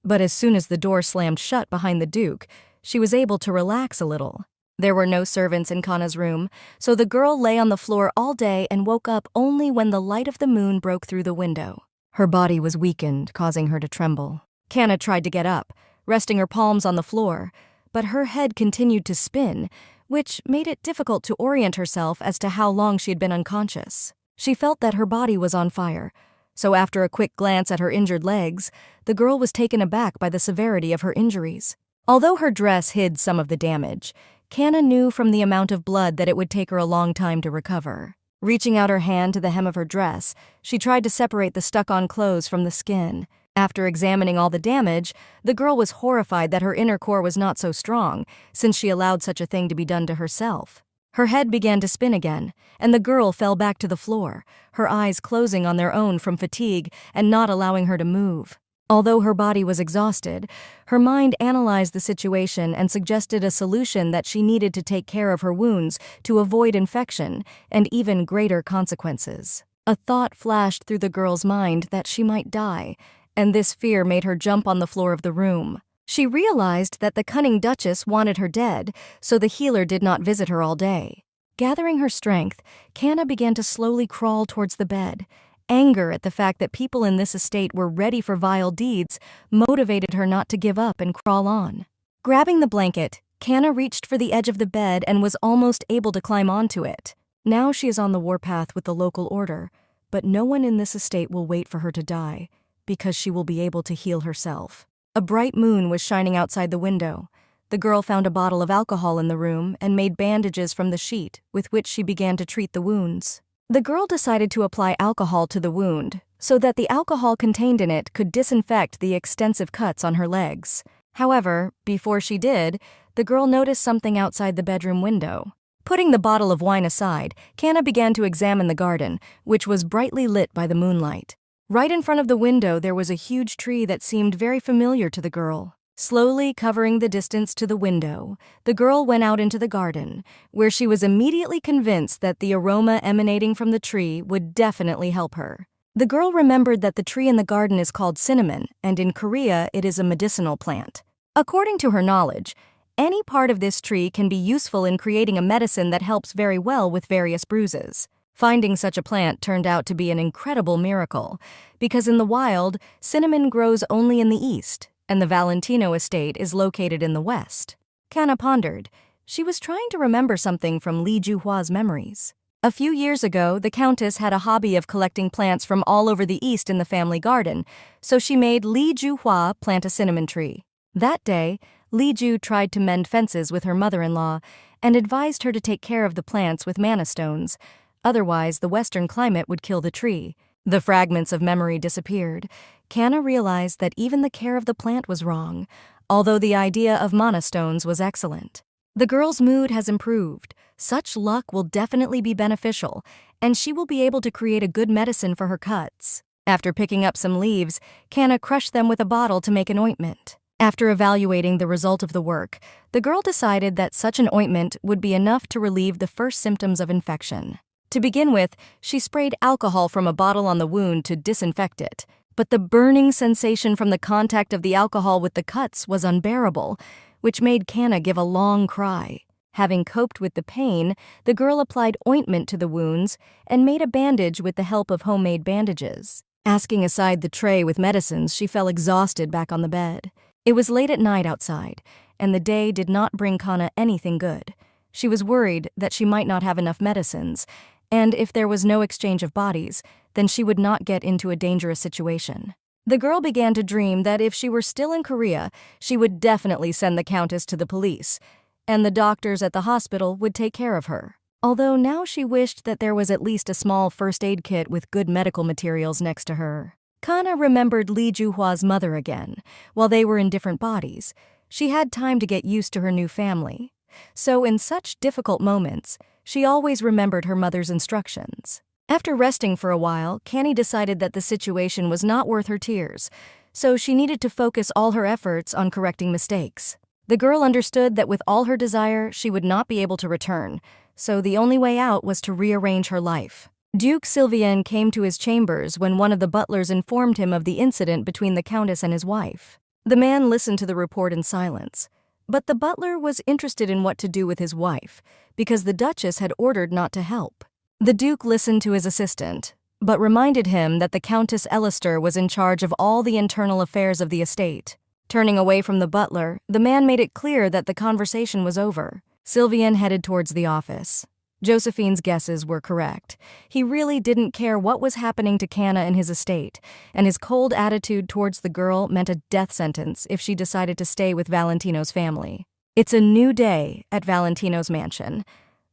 But as soon as the door slammed shut behind the Duke, she was able to relax a little. There were no servants in Kanna's room, so the girl lay on the floor all day and woke up only when the light of the moon broke through the window. Her body was weakened, causing her to tremble. Kanna tried to get up, resting her palms on the floor, but her head continued to spin, which made it difficult to orient herself as to how long she had been unconscious. She felt that her body was on fire, so after a quick glance at her injured legs, the girl was taken aback by the severity of her injuries. Although her dress hid some of the damage, Kanna knew from the amount of blood that it would take her a long time to recover. Reaching out her hand to the hem of her dress, she tried to separate the stuck-on clothes from the skin. After examining all the damage, the girl was horrified that her inner core was not so strong, since she allowed such a thing to be done to herself. Her head began to spin again, and the girl fell back to the floor, her eyes closing on their own from fatigue and not allowing her to move. Although her body was exhausted, her mind analyzed the situation and suggested a solution that she needed to take care of her wounds to avoid infection and even greater consequences. A thought flashed through the girl's mind that she might die, and this fear made her jump on the floor of the room. She realized that the cunning Duchess wanted her dead, so the healer did not visit her all day. Gathering her strength, Canna began to slowly crawl towards the bed. Anger at the fact that people in this estate were ready for vile deeds motivated her not to give up and crawl on. Grabbing the blanket, Canna reached for the edge of the bed and was almost able to climb onto it. Now she is on the warpath with the local order, but no one in this estate will wait for her to die, because she will be able to heal herself. A bright moon was shining outside the window. The girl found a bottle of alcohol in the room and made bandages from the sheet, with which she began to treat the wounds. The girl decided to apply alcohol to the wound, so that the alcohol contained in it could disinfect the extensive cuts on her legs. However, before she did, the girl noticed something outside the bedroom window. Putting the bottle of wine aside, Canna began to examine the garden, which was brightly lit by the moonlight. Right in front of the window there was a huge tree that seemed very familiar to the girl. Slowly covering the distance to the window, the girl went out into the garden, where she was immediately convinced that the aroma emanating from the tree would definitely help her. The girl remembered that the tree in the garden is called cinnamon, and in Korea it is a medicinal plant. According to her knowledge, any part of this tree can be useful in creating a medicine that helps very well with various bruises. Finding such a plant turned out to be an incredible miracle, because in the wild, cinnamon grows only in the east, and the Valentino estate is located in the west. Canna pondered. She was trying to remember something from Lee Ju-hwa's memories. A few years ago, the Countess had a hobby of collecting plants from all over the east in the family garden, so she made Lee Ju-hwa plant a cinnamon tree. That day, Lee Ju tried to mend fences with her mother-in-law and advised her to take care of the plants with manna stones. Otherwise, the western climate would kill the tree. The fragments of memory disappeared. Canna realized that even the care of the plant was wrong, although the idea of manna stones was excellent. The girl's mood has improved. Such luck will definitely be beneficial, and she will be able to create a good medicine for her cuts. After picking up some leaves, Canna crushed them with a bottle to make an ointment. After evaluating the result of the work, the girl decided that such an ointment would be enough to relieve the first symptoms of infection. To begin with, she sprayed alcohol from a bottle on the wound to disinfect it. But the burning sensation from the contact of the alcohol with the cuts was unbearable, which made Canna give a long cry. Having coped with the pain, the girl applied ointment to the wounds and made a bandage with the help of homemade bandages. Asking aside the tray with medicines, she fell exhausted back on the bed. It was late at night outside, and the day did not bring Canna anything good. She was worried that she might not have enough medicines, and if there was no exchange of bodies, then she would not get into a dangerous situation. The girl began to dream that if she were still in Korea, she would definitely send the Countess to the police, and the doctors at the hospital would take care of her. Although now she wished that there was at least a small first aid kit with good medical materials next to her. Canna remembered Lee Ju-hwa's mother again. While they were in different bodies, she had time to get used to her new family. So in such difficult moments, she always remembered her mother's instructions. After resting for a while, Canny decided that the situation was not worth her tears, so she needed to focus all her efforts on correcting mistakes. The girl understood that with all her desire, she would not be able to return, so the only way out was to rearrange her life. Duke Sylvian came to his chambers when one of the butlers informed him of the incident between the Countess and his wife. The man listened to the report in silence. But the butler was interested in what to do with his wife, because the Duchess had ordered not to help. The Duke listened to his assistant, but reminded him that the Countess Elister was in charge of all the internal affairs of the estate. Turning away from the butler, the man made it clear that the conversation was over. Sylvian headed towards the office. Josephine's guesses were correct. He really didn't care what was happening to Canna and his estate, and his cold attitude towards the girl meant a death sentence if she decided to stay with Valentino's family. It's a new day at Valentino's mansion.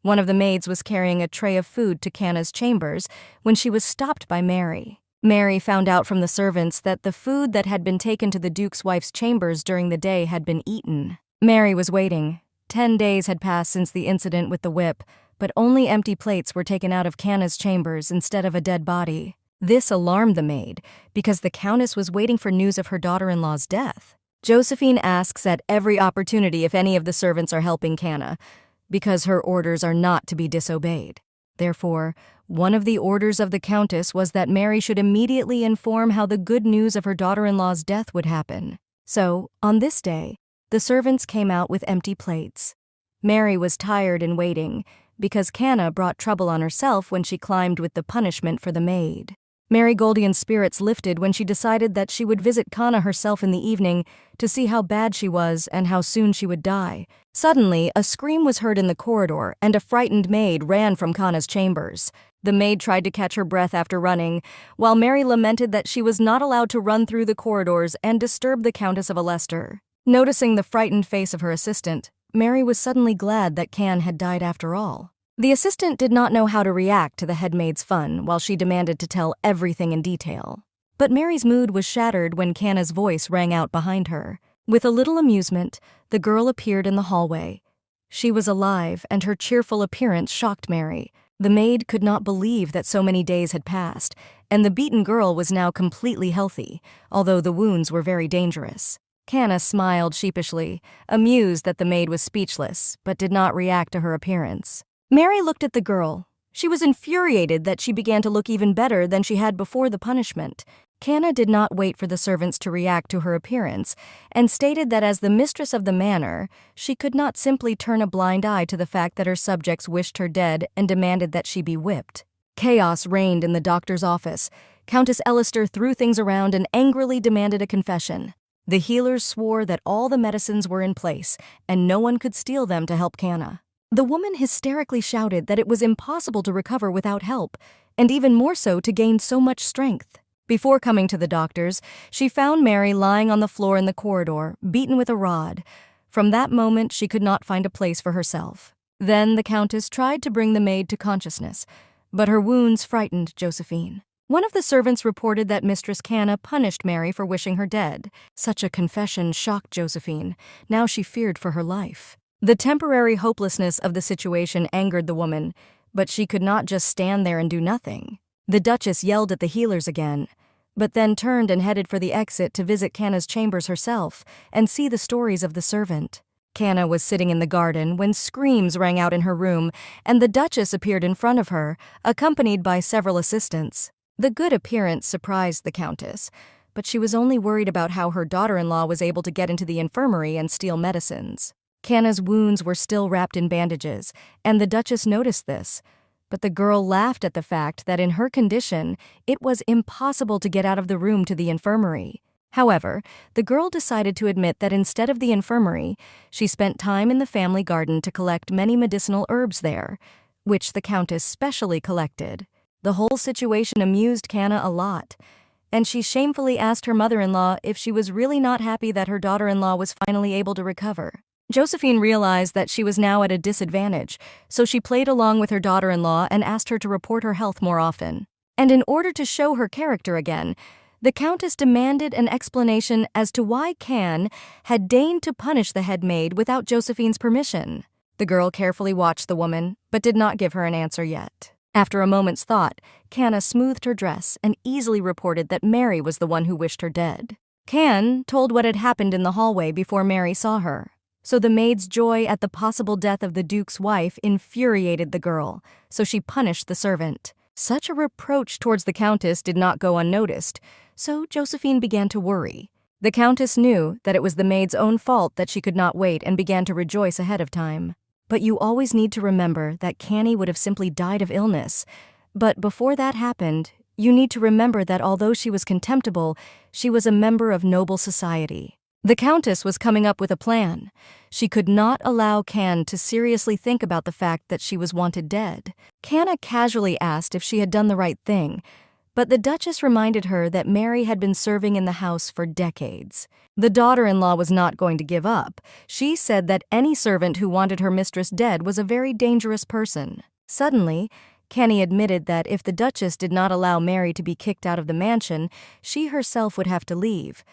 One of the maids was carrying a tray of food to Canna's chambers when she was stopped by Mary. Mary found out from the servants that the food that had been taken to the Duke's wife's chambers during the day had been eaten. Mary was waiting. 10 days had passed since the incident with the whip, but only empty plates were taken out of Canna's chambers instead of a dead body. This alarmed the maid, because the Countess was waiting for news of her daughter-in-law's death. Josephine asks at every opportunity if any of the servants are helping Canna, because her orders are not to be disobeyed. Therefore, one of the orders of the Countess was that Mary should immediately inform how the good news of her daughter-in-law's death would happen. So, on this day, the servants came out with empty plates. Mary was tired and waiting, because Canna brought trouble on herself when she climbed with the punishment for the maid. Mary Goldion's spirits lifted when she decided that she would visit Kana herself in the evening to see how bad she was and how soon she would die. Suddenly, a scream was heard in the corridor, and a frightened maid ran from Kana's chambers. The maid tried to catch her breath after running, while Mary lamented that she was not allowed to run through the corridors and disturb the Countess of Leicester. Noticing the frightened face of her assistant, Mary was suddenly glad that Can had died after all. The assistant did not know how to react to the head maid's fun while she demanded to tell everything in detail. But Mary's mood was shattered when Canna's voice rang out behind her. With a little amusement, the girl appeared in the hallway. She was alive, and her cheerful appearance shocked Mary. The maid could not believe that so many days had passed, and the beaten girl was now completely healthy, although the wounds were very dangerous. Canna smiled sheepishly, amused that the maid was speechless, but did not react to her appearance. Mary looked at the girl. She was infuriated that she began to look even better than she had before the punishment. Canna did not wait for the servants to react to her appearance, and stated that as the mistress of the manor, she could not simply turn a blind eye to the fact that her subjects wished her dead and demanded that she be whipped. Chaos reigned in the doctor's office. Countess Ellister threw things around and angrily demanded a confession. The healers swore that all the medicines were in place, and no one could steal them to help Canna. The woman hysterically shouted that it was impossible to recover without help, and even more so to gain so much strength. Before coming to the doctors, she found Mary lying on the floor in the corridor, beaten with a rod. From that moment, she could not find a place for herself. Then the Countess tried to bring the maid to consciousness, but her wounds frightened Josephine. One of the servants reported that Mistress Canna punished Mary for wishing her dead. Such a confession shocked Josephine. Now she feared for her life. The temporary hopelessness of the situation angered the woman, but she could not just stand there and do nothing. The Duchess yelled at the healers again, but then turned and headed for the exit to visit Canna's chambers herself and see the stories of the servant. Canna was sitting in the garden when screams rang out in her room, and the Duchess appeared in front of her, accompanied by several assistants. The good appearance surprised the Countess, but she was only worried about how her daughter-in-law was able to get into the infirmary and steal medicines. Canna's wounds were still wrapped in bandages, and the Duchess noticed this. But the girl laughed at the fact that in her condition, it was impossible to get out of the room to the infirmary. However, the girl decided to admit that instead of the infirmary, she spent time in the family garden to collect many medicinal herbs there, which the Countess specially collected. The whole situation amused Canna a lot, and she shamefully asked her mother-in-law if she was really not happy that her daughter-in-law was finally able to recover. Josephine realized that she was now at a disadvantage, so she played along with her daughter-in-law and asked her to report her health more often. And in order to show her character again, the Countess demanded an explanation as to why Can had deigned to punish the head maid without Josephine's permission. The girl carefully watched the woman, but did not give her an answer yet. After a moment's thought, Canna smoothed her dress and easily reported that Mary was the one who wished her dead. Can told what had happened in the hallway before Mary saw her. So the maid's joy at the possible death of the Duke's wife infuriated the girl, so she punished the servant. Such a reproach towards the Countess did not go unnoticed, so Josephine began to worry. The Countess knew that it was the maid's own fault that she could not wait and began to rejoice ahead of time. But you always need to remember that Canny would have simply died of illness. But before that happened, you need to remember that although she was contemptible, she was a member of noble society. The Countess was coming up with a plan. She could not allow Can to seriously think about the fact that she was wanted dead. Canna casually asked if she had done the right thing, but the Duchess reminded her that Mary had been serving in the house for decades. The daughter-in-law was not going to give up. She said that any servant who wanted her mistress dead was a very dangerous person. Suddenly, Canny admitted that if the Duchess did not allow Mary to be kicked out of the mansion, she herself would have to leave.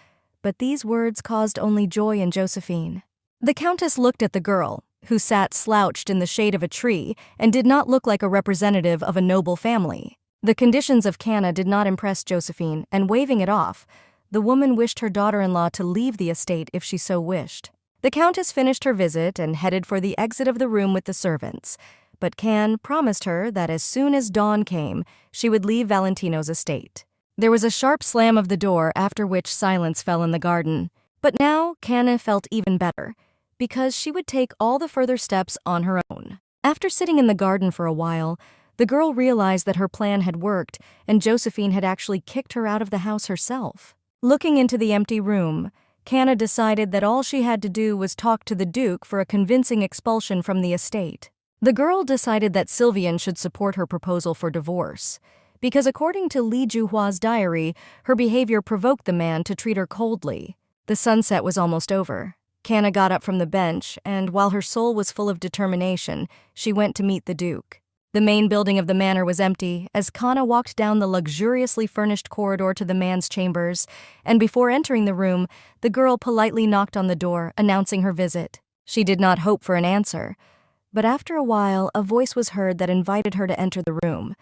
But these words caused only joy in Josephine. The Countess looked at the girl, who sat slouched in the shade of a tree and did not look like a representative of a noble family. The conditions of Canna did not impress Josephine, and waving it off, the woman wished her daughter-in-law to leave the estate if she so wished. The Countess finished her visit and headed for the exit of the room with the servants, but Can promised her that as soon as dawn came, she would leave Valentino's estate. There was a sharp slam of the door, after which silence fell in the garden. But now Canna felt even better, because she would take all the further steps on her own. After sitting in the garden for a while, the girl realized that her plan had worked and Josephine had actually kicked her out of the house herself. Looking into the empty room, Canna decided that all she had to do was talk to the Duke for a convincing expulsion from the estate. The girl decided that Sylvian should support her proposal for divorce, because according to Li Juhua's diary, her behavior provoked the man to treat her coldly. The sunset was almost over. Canna got up from the bench, and while her soul was full of determination, she went to meet the Duke. The main building of the manor was empty as Canna walked down the luxuriously furnished corridor to the man's chambers, and before entering the room, the girl politely knocked on the door, announcing her visit. She did not hope for an answer, but after a while, a voice was heard that invited her to enter the room.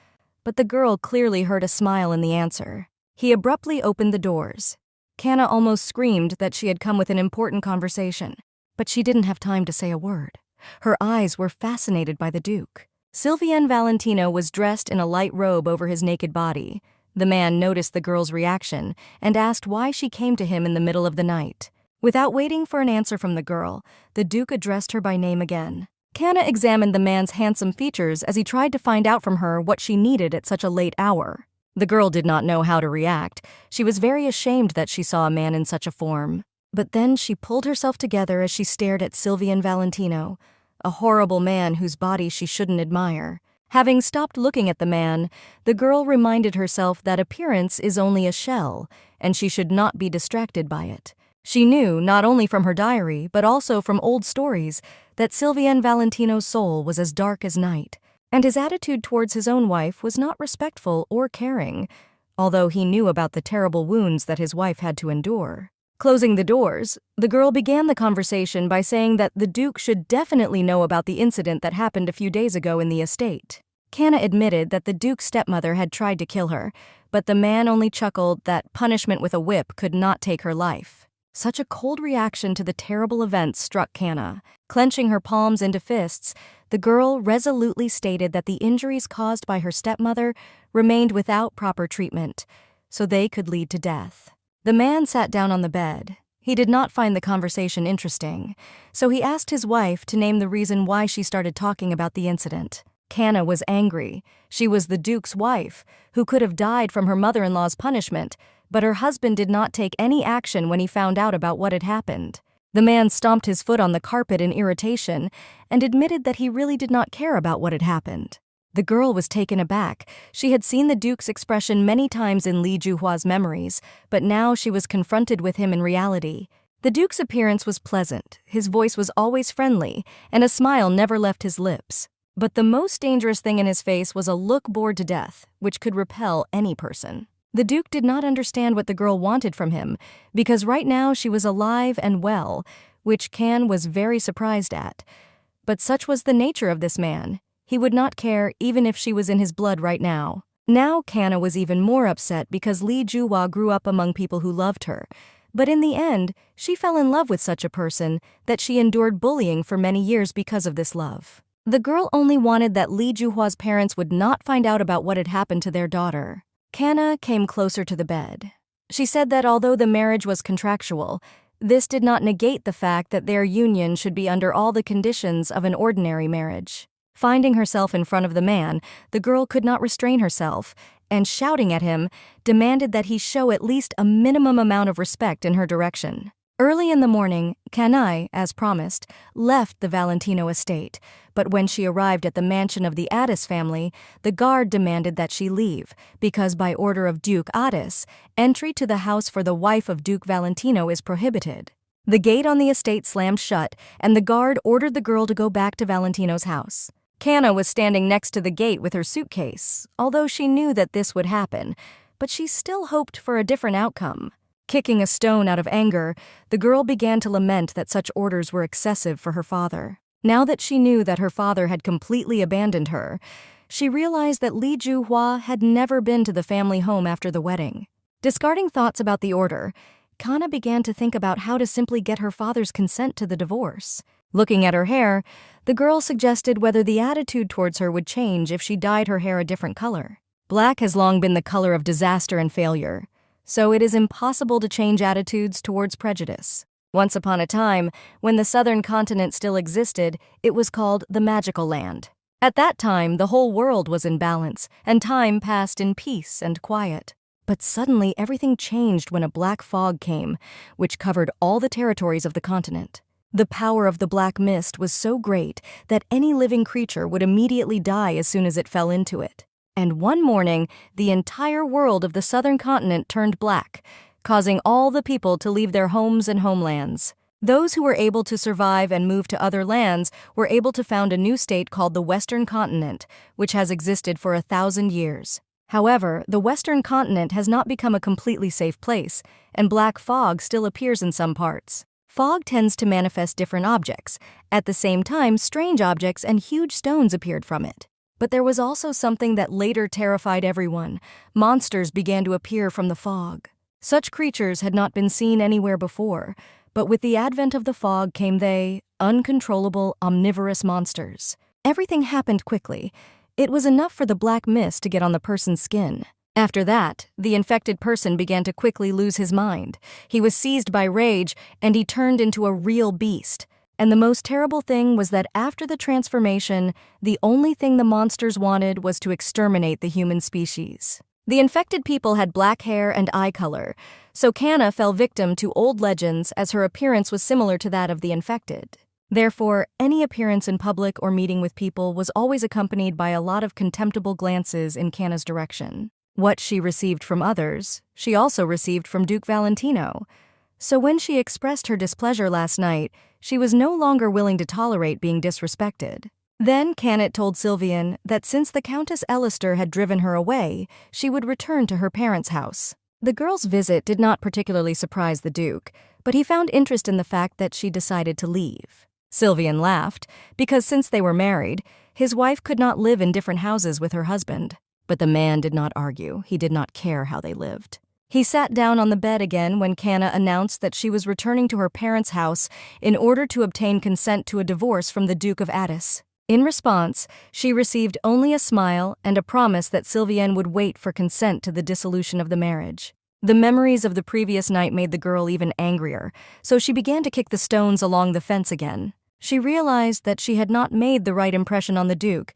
But the girl clearly heard a smile in the answer. He abruptly opened the doors. Canna almost screamed that she had come with an important conversation, but she didn't have time to say a word. Her eyes were fascinated by the Duke. Sylvian Valentino was dressed in a light robe over his naked body. The man noticed the girl's reaction and asked why she came to him in the middle of the night. Without waiting for an answer from the girl, the Duke addressed her by name again. Canna examined the man's handsome features as he tried to find out from her what she needed at such a late hour. The girl did not know how to react. She was very ashamed that she saw a man in such a form. But then she pulled herself together as she stared at Sylvian Valentino, a horrible man whose body she shouldn't admire. Having stopped looking at the man, the girl reminded herself that appearance is only a shell, and she should not be distracted by it. She knew, not only from her diary, but also from old stories, that Sylvian Valentino's soul was as dark as night, and his attitude towards his own wife was not respectful or caring, although he knew about the terrible wounds that his wife had to endure. Closing the doors, the girl began the conversation by saying that the Duke should definitely know about the incident that happened a few days ago in the estate. Canna admitted that the Duke's stepmother had tried to kill her, but the man only chuckled that punishment with a whip could not take her life. Such a cold reaction to the terrible events struck Canna. Clenching her palms into fists, the girl resolutely stated that the injuries caused by her stepmother remained without proper treatment, so they could lead to death. The man sat down on the bed. He did not find the conversation interesting, so he asked his wife to name the reason why she started talking about the incident. Canna was angry. She was the Duke's wife, who could have died from her mother-in-law's punishment, but her husband did not take any action when he found out about what had happened. The man stomped his foot on the carpet in irritation and admitted that he really did not care about what had happened. The girl was taken aback. She had seen the Duke's expression many times in Li Juhua's memories, but now she was confronted with him in reality. The Duke's appearance was pleasant, his voice was always friendly, and a smile never left his lips. But the most dangerous thing in his face was a look bored to death, which could repel any person. The Duke did not understand what the girl wanted from him, because right now she was alive and well, which Can was very surprised at. But such was the nature of this man. He would not care even if she was in his blood right now. Now Canna was even more upset because Li Juhua grew up among people who loved her. But in the end, she fell in love with such a person that she endured bullying for many years because of this love. The girl only wanted that Li Juhua's parents would not find out about what had happened to their daughter. Canna came closer to the bed. She said that although the marriage was contractual, this did not negate the fact that their union should be under all the conditions of an ordinary marriage. Finding herself in front of the man, the girl could not restrain herself, and shouting at him, demanded that he show at least a minimum amount of respect in her direction. Early in the morning, Canai, as promised, left the Valentino estate, but when she arrived at the mansion of the Addis family, the guard demanded that she leave, because by order of Duke Addis, entry to the house for the wife of Duke Valentino is prohibited. The gate on the estate slammed shut, and the guard ordered the girl to go back to Valentino's house. Canna was standing next to the gate with her suitcase, although she knew that this would happen, but she still hoped for a different outcome. Kicking a stone out of anger, the girl began to lament that such orders were excessive for her father. Now that she knew that her father had completely abandoned her, she realized that Li Juhua had never been to the family home after the wedding. Discarding thoughts about the order, Canna began to think about how to simply get her father's consent to the divorce. Looking at her hair, the girl suggested whether the attitude towards her would change if she dyed her hair a different color. Black has long been the color of disaster and failure, so it is impossible to change attitudes towards prejudice. Once upon a time, when the southern continent still existed, it was called the Magical Land. At that time, the whole world was in balance, and time passed in peace and quiet. But suddenly everything changed when a black fog came, which covered all the territories of the continent. The power of the black mist was so great that any living creature would immediately die as soon as it fell into it. And one morning, the entire world of the southern continent turned black, causing all the people to leave their homes and homelands. Those who were able to survive and move to other lands were able to found a new state called the Western Continent, which has existed for 1,000 years. However, the Western Continent has not become a completely safe place, and black fog still appears in some parts. Fog tends to manifest different objects. At the same time, strange objects and huge stones appeared from it. But there was also something that later terrified everyone. Monsters began to appear from the fog. Such creatures had not been seen anywhere before, but with the advent of the fog came they, uncontrollable, omnivorous monsters. Everything happened quickly. It was enough for the black mist to get on the person's skin. After that, the infected person began to quickly lose his mind. He was seized by rage, and he turned into a real beast. And the most terrible thing was that after the transformation, the only thing the monsters wanted was to exterminate the human species. The infected people had black hair and eye color, so Canna fell victim to old legends as her appearance was similar to that of the infected. Therefore, any appearance in public or meeting with people was always accompanied by a lot of contemptible glances in Canna's direction. What she received from others, she also received from Duke Valentino. So when she expressed her displeasure last night, she was no longer willing to tolerate being disrespected. Then Cannet told Sylvian that since the Countess Elister had driven her away, she would return to her parents' house. The girl's visit did not particularly surprise the Duke, but he found interest in the fact that she decided to leave. Sylvian laughed, because since they were married, his wife could not live in different houses with her husband. But the man did not argue. He did not care how they lived. He sat down on the bed again when Canna announced that she was returning to her parents' house in order to obtain consent to a divorce from the Duke of Addis. In response, she received only a smile and a promise that Sylvian would wait for consent to the dissolution of the marriage. The memories of the previous night made the girl even angrier, so she began to kick the stones along the fence again. She realized that she had not made the right impression on the Duke,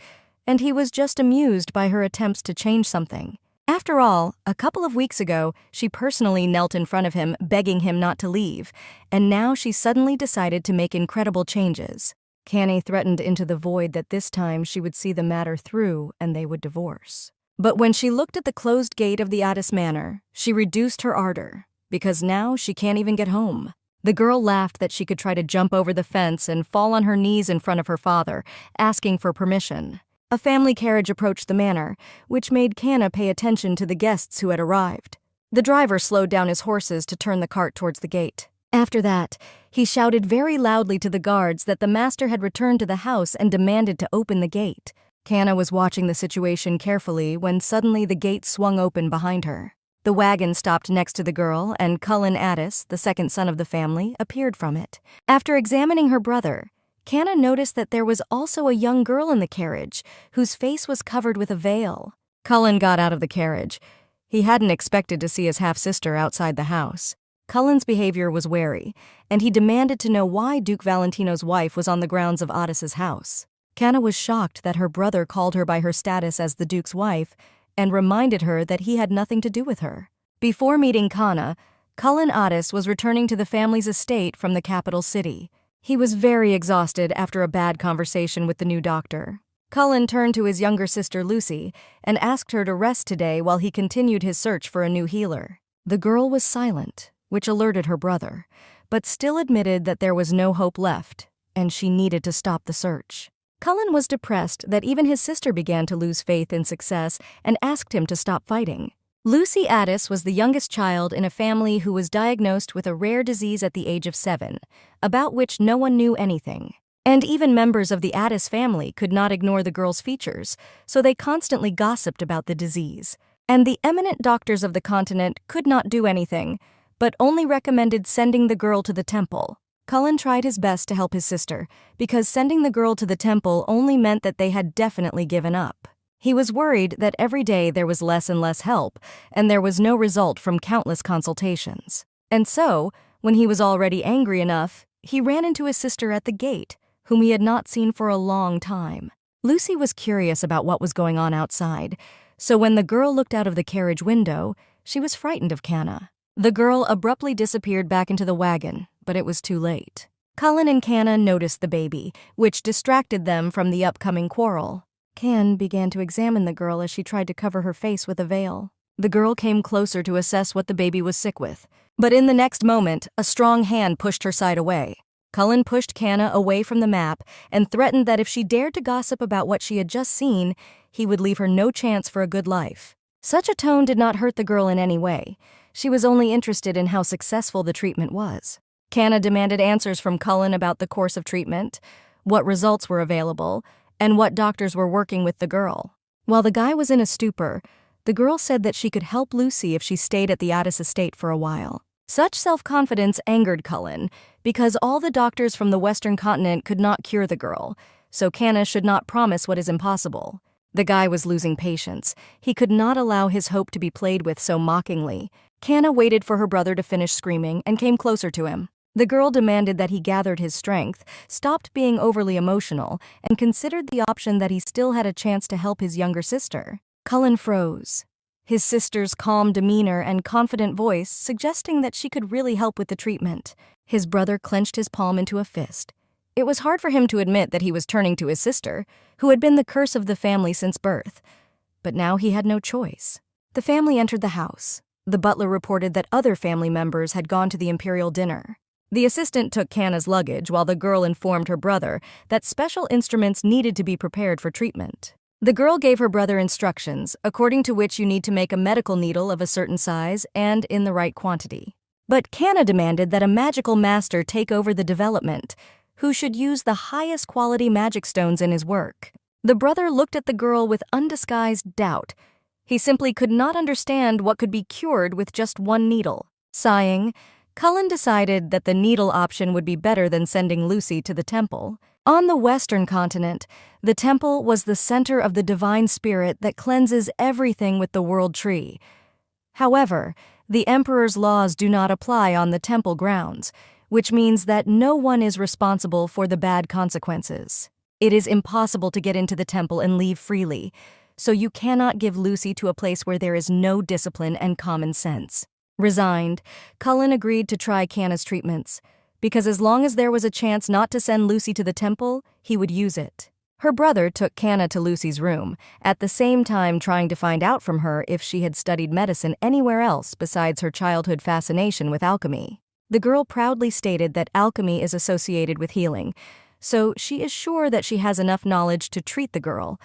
and he was just amused by her attempts to change something. After all, a couple of weeks ago, she personally knelt in front of him, begging him not to leave, and now she suddenly decided to make incredible changes. Canny threatened into the void that this time she would see the matter through and they would divorce. But when she looked at the closed gate of the Addis Manor, she reduced her ardor, because now she can't even get home. The girl laughed that she could try to jump over the fence and fall on her knees in front of her father, asking for permission. A family carriage approached the manor, which made Canna pay attention to the guests who had arrived. The driver slowed down his horses to turn the cart towards the gate. After that, he shouted very loudly to the guards that the master had returned to the house and demanded to open the gate. Canna was watching the situation carefully when suddenly the gate swung open behind her. The wagon stopped next to the girl, and Cullen Addis, the second son of the family, appeared from it. After examining her brother, Canna noticed that there was also a young girl in the carriage, whose face was covered with a veil. Cullen got out of the carriage. He hadn't expected to see his half-sister outside the house. Cullen's behavior was wary, and he demanded to know why Duke Valentino's wife was on the grounds of Addis's house. Canna was shocked that her brother called her by her status as the Duke's wife and reminded her that he had nothing to do with her. Before meeting Canna, Cullen Addis was returning to the family's estate from the capital city. He was very exhausted after a bad conversation with the new doctor. Cullen turned to his younger sister Lucy and asked her to rest today while he continued his search for a new healer. The girl was silent, which alerted her brother, but still admitted that there was no hope left, and she needed to stop the search. Cullen was depressed that even his sister began to lose faith in success and asked him to stop fighting. Lucy Addis was the youngest child in a family who was diagnosed with a rare disease at the age of 7, about which no one knew anything. And even members of the Addis family could not ignore the girl's features, so they constantly gossiped about the disease. And the eminent doctors of the continent could not do anything, but only recommended sending the girl to the temple. Cullen tried his best to help his sister, because sending the girl to the temple only meant that they had definitely given up. He was worried that every day there was less and less help, and there was no result from countless consultations. And so, When he was already angry enough, he ran into his sister at the gate, whom he had not seen for a long time. Lucy was curious about what was going on outside, so when the girl looked out of the carriage window, she was frightened of Canna. The girl abruptly disappeared back into the wagon, but it was too late. Cullen and Canna noticed the baby, which distracted them from the upcoming quarrel. Can began to examine the girl as she tried to cover her face with a veil. The girl came closer to assess what the baby was sick with, but in the next moment, a strong hand pushed her side away. Cullen pushed Canna away from the map and threatened that if she dared to gossip about what she had just seen, he would leave her no chance for a good life. Such a tone did not hurt the girl in any way. She was only interested in how successful the treatment was. Canna demanded answers from Cullen about the course of treatment, what results were available, and what doctors were working with the girl. While the guy was in a stupor, the girl said that she could help Lucy if she stayed at the Addis estate for a while. Such self-confidence angered Cullen, because all the doctors from the Western continent could not cure the girl, so Canna should not promise what is impossible. The guy was losing patience. He could not allow his hope to be played with so mockingly. Canna waited for her brother to finish screaming and came closer to him. The girl demanded that he gathered his strength, stopped being overly emotional, and considered the option that he still had a chance to help his younger sister. Cullen froze, his sister's calm demeanor and confident voice suggesting that she could really help with the treatment. His brother clenched his palm into a fist. It was hard for him to admit that he was turning to his sister, who had been the curse of the family since birth. But now he had no choice. The family entered the house. The butler reported that other family members had gone to the imperial dinner. The assistant took Canna's luggage while the girl informed her brother that special instruments needed to be prepared for treatment. The girl gave her brother instructions, according to which you need to make a medical needle of a certain size and in the right quantity. But Canna demanded that a magical master take over the development, who should use the highest quality magic stones in his work. The brother looked at the girl with undisguised doubt. He simply could not understand what could be cured with just one needle. Sighing, Cullen decided that the needle option would be better than sending Lucy to the temple. On the Western continent, the temple was the center of the divine spirit that cleanses everything with the world tree. However, the emperor's laws do not apply on the temple grounds, which means that no one is responsible for the bad consequences. It is impossible to get into the temple and leave freely, so you cannot give Lucy to a place where there is no discipline and common sense. Resigned, Cullen agreed to try Canna's treatments, because as long as there was a chance not to send Lucy to the temple, he would use it. Her brother took Canna to Lucy's room, at the same time trying to find out from her if she had studied medicine anywhere else besides her childhood fascination with alchemy. The girl proudly stated that alchemy is associated with healing, so she is sure that she has enough knowledge to treat the girl,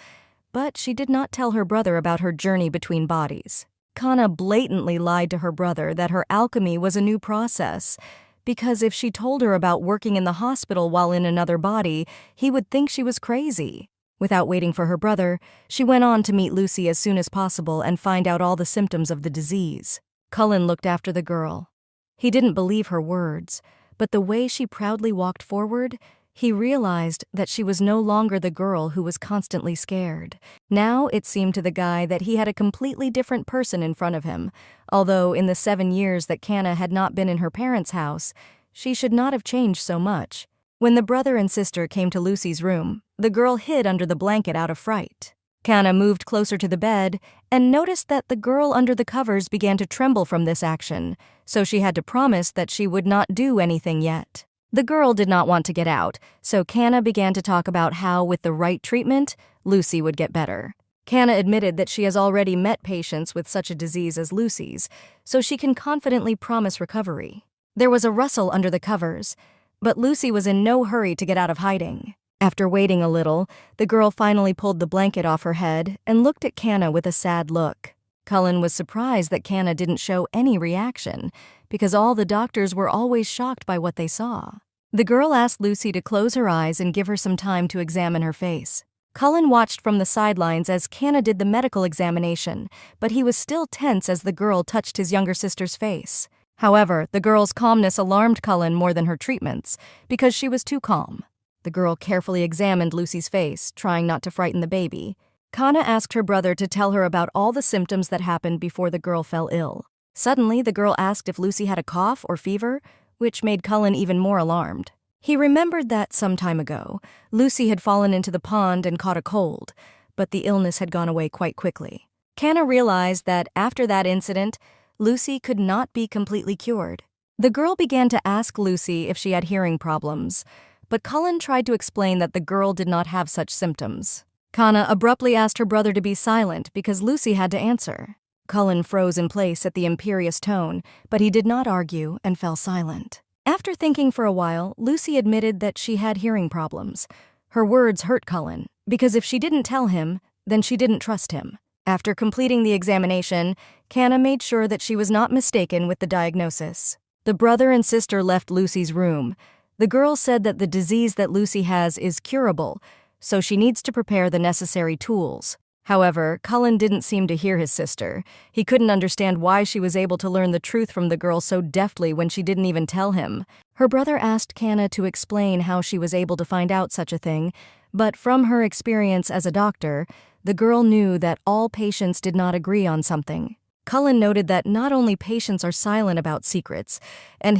but she did not tell her brother about her journey between bodies. Canna blatantly lied to her brother that her alchemy was a new process, because if she told her about working in the hospital while in another body, he would think she was crazy. Without waiting for her brother, she went on to meet Lucy as soon as possible and find out all the symptoms of the disease. Cullen looked after the girl. He didn't believe her words, but the way she proudly walked forward, he realized that she was no longer the girl who was constantly scared. Now it seemed to the guy that he had a completely different person in front of him, although in the 7 years that Canna had not been in her parents' house, she should not have changed so much. When the brother and sister came to Lucy's room, the girl hid under the blanket out of fright. Canna moved closer to the bed and noticed that the girl under the covers began to tremble from this action, so she had to promise that she would not do anything yet. The girl did not want to get out, so Canna began to talk about how, with the right treatment, Lucy would get better. Canna admitted that she has already met patients with such a disease as Lucy's, so she can confidently promise recovery. There was a rustle under the covers, but Lucy was in no hurry to get out of hiding. After waiting a little, the girl finally pulled the blanket off her head and looked at Canna with a sad look. Cullen was surprised that Canna didn't show any reaction, because all the doctors were always shocked by what they saw. The girl asked Lucy to close her eyes and give her some time to examine her face. Cullen watched from the sidelines as Canna did the medical examination, but he was still tense as the girl touched his younger sister's face. However, the girl's calmness alarmed Cullen more than her treatments, because she was too calm. The girl carefully examined Lucy's face, trying not to frighten the baby. Canna asked her brother to tell her about all the symptoms that happened before the girl fell ill. Suddenly, the girl asked if Lucy had a cough or fever, which made Cullen even more alarmed. He remembered that some time ago, Lucy had fallen into the pond and caught a cold, but the illness had gone away quite quickly. Canna realized that after that incident, Lucy could not be completely cured. The girl began to ask Lucy if she had hearing problems, but Cullen tried to explain that the girl did not have such symptoms. Canna abruptly asked her brother to be silent because Lucy had to answer. Cullen froze in place at the imperious tone, but he did not argue and fell silent. After thinking for a while, Lucy admitted that she had hearing problems. Her words hurt Cullen, because if she didn't tell him, then she didn't trust him. After completing the examination, Canna made sure that she was not mistaken with the diagnosis. The brother and sister left Lucy's room. The girl said that the disease that Lucy has is curable, so she needs to prepare the necessary tools. However, Cullen didn't seem to hear his sister. He couldn't understand why she was able to learn the truth from the girl so deftly when she didn't even tell him. Her brother asked Canna to explain how she was able to find out such a thing, but from her experience as a doctor, the girl knew that all patients did not agree on something. Cullen noted that not only patients are silent about secrets, and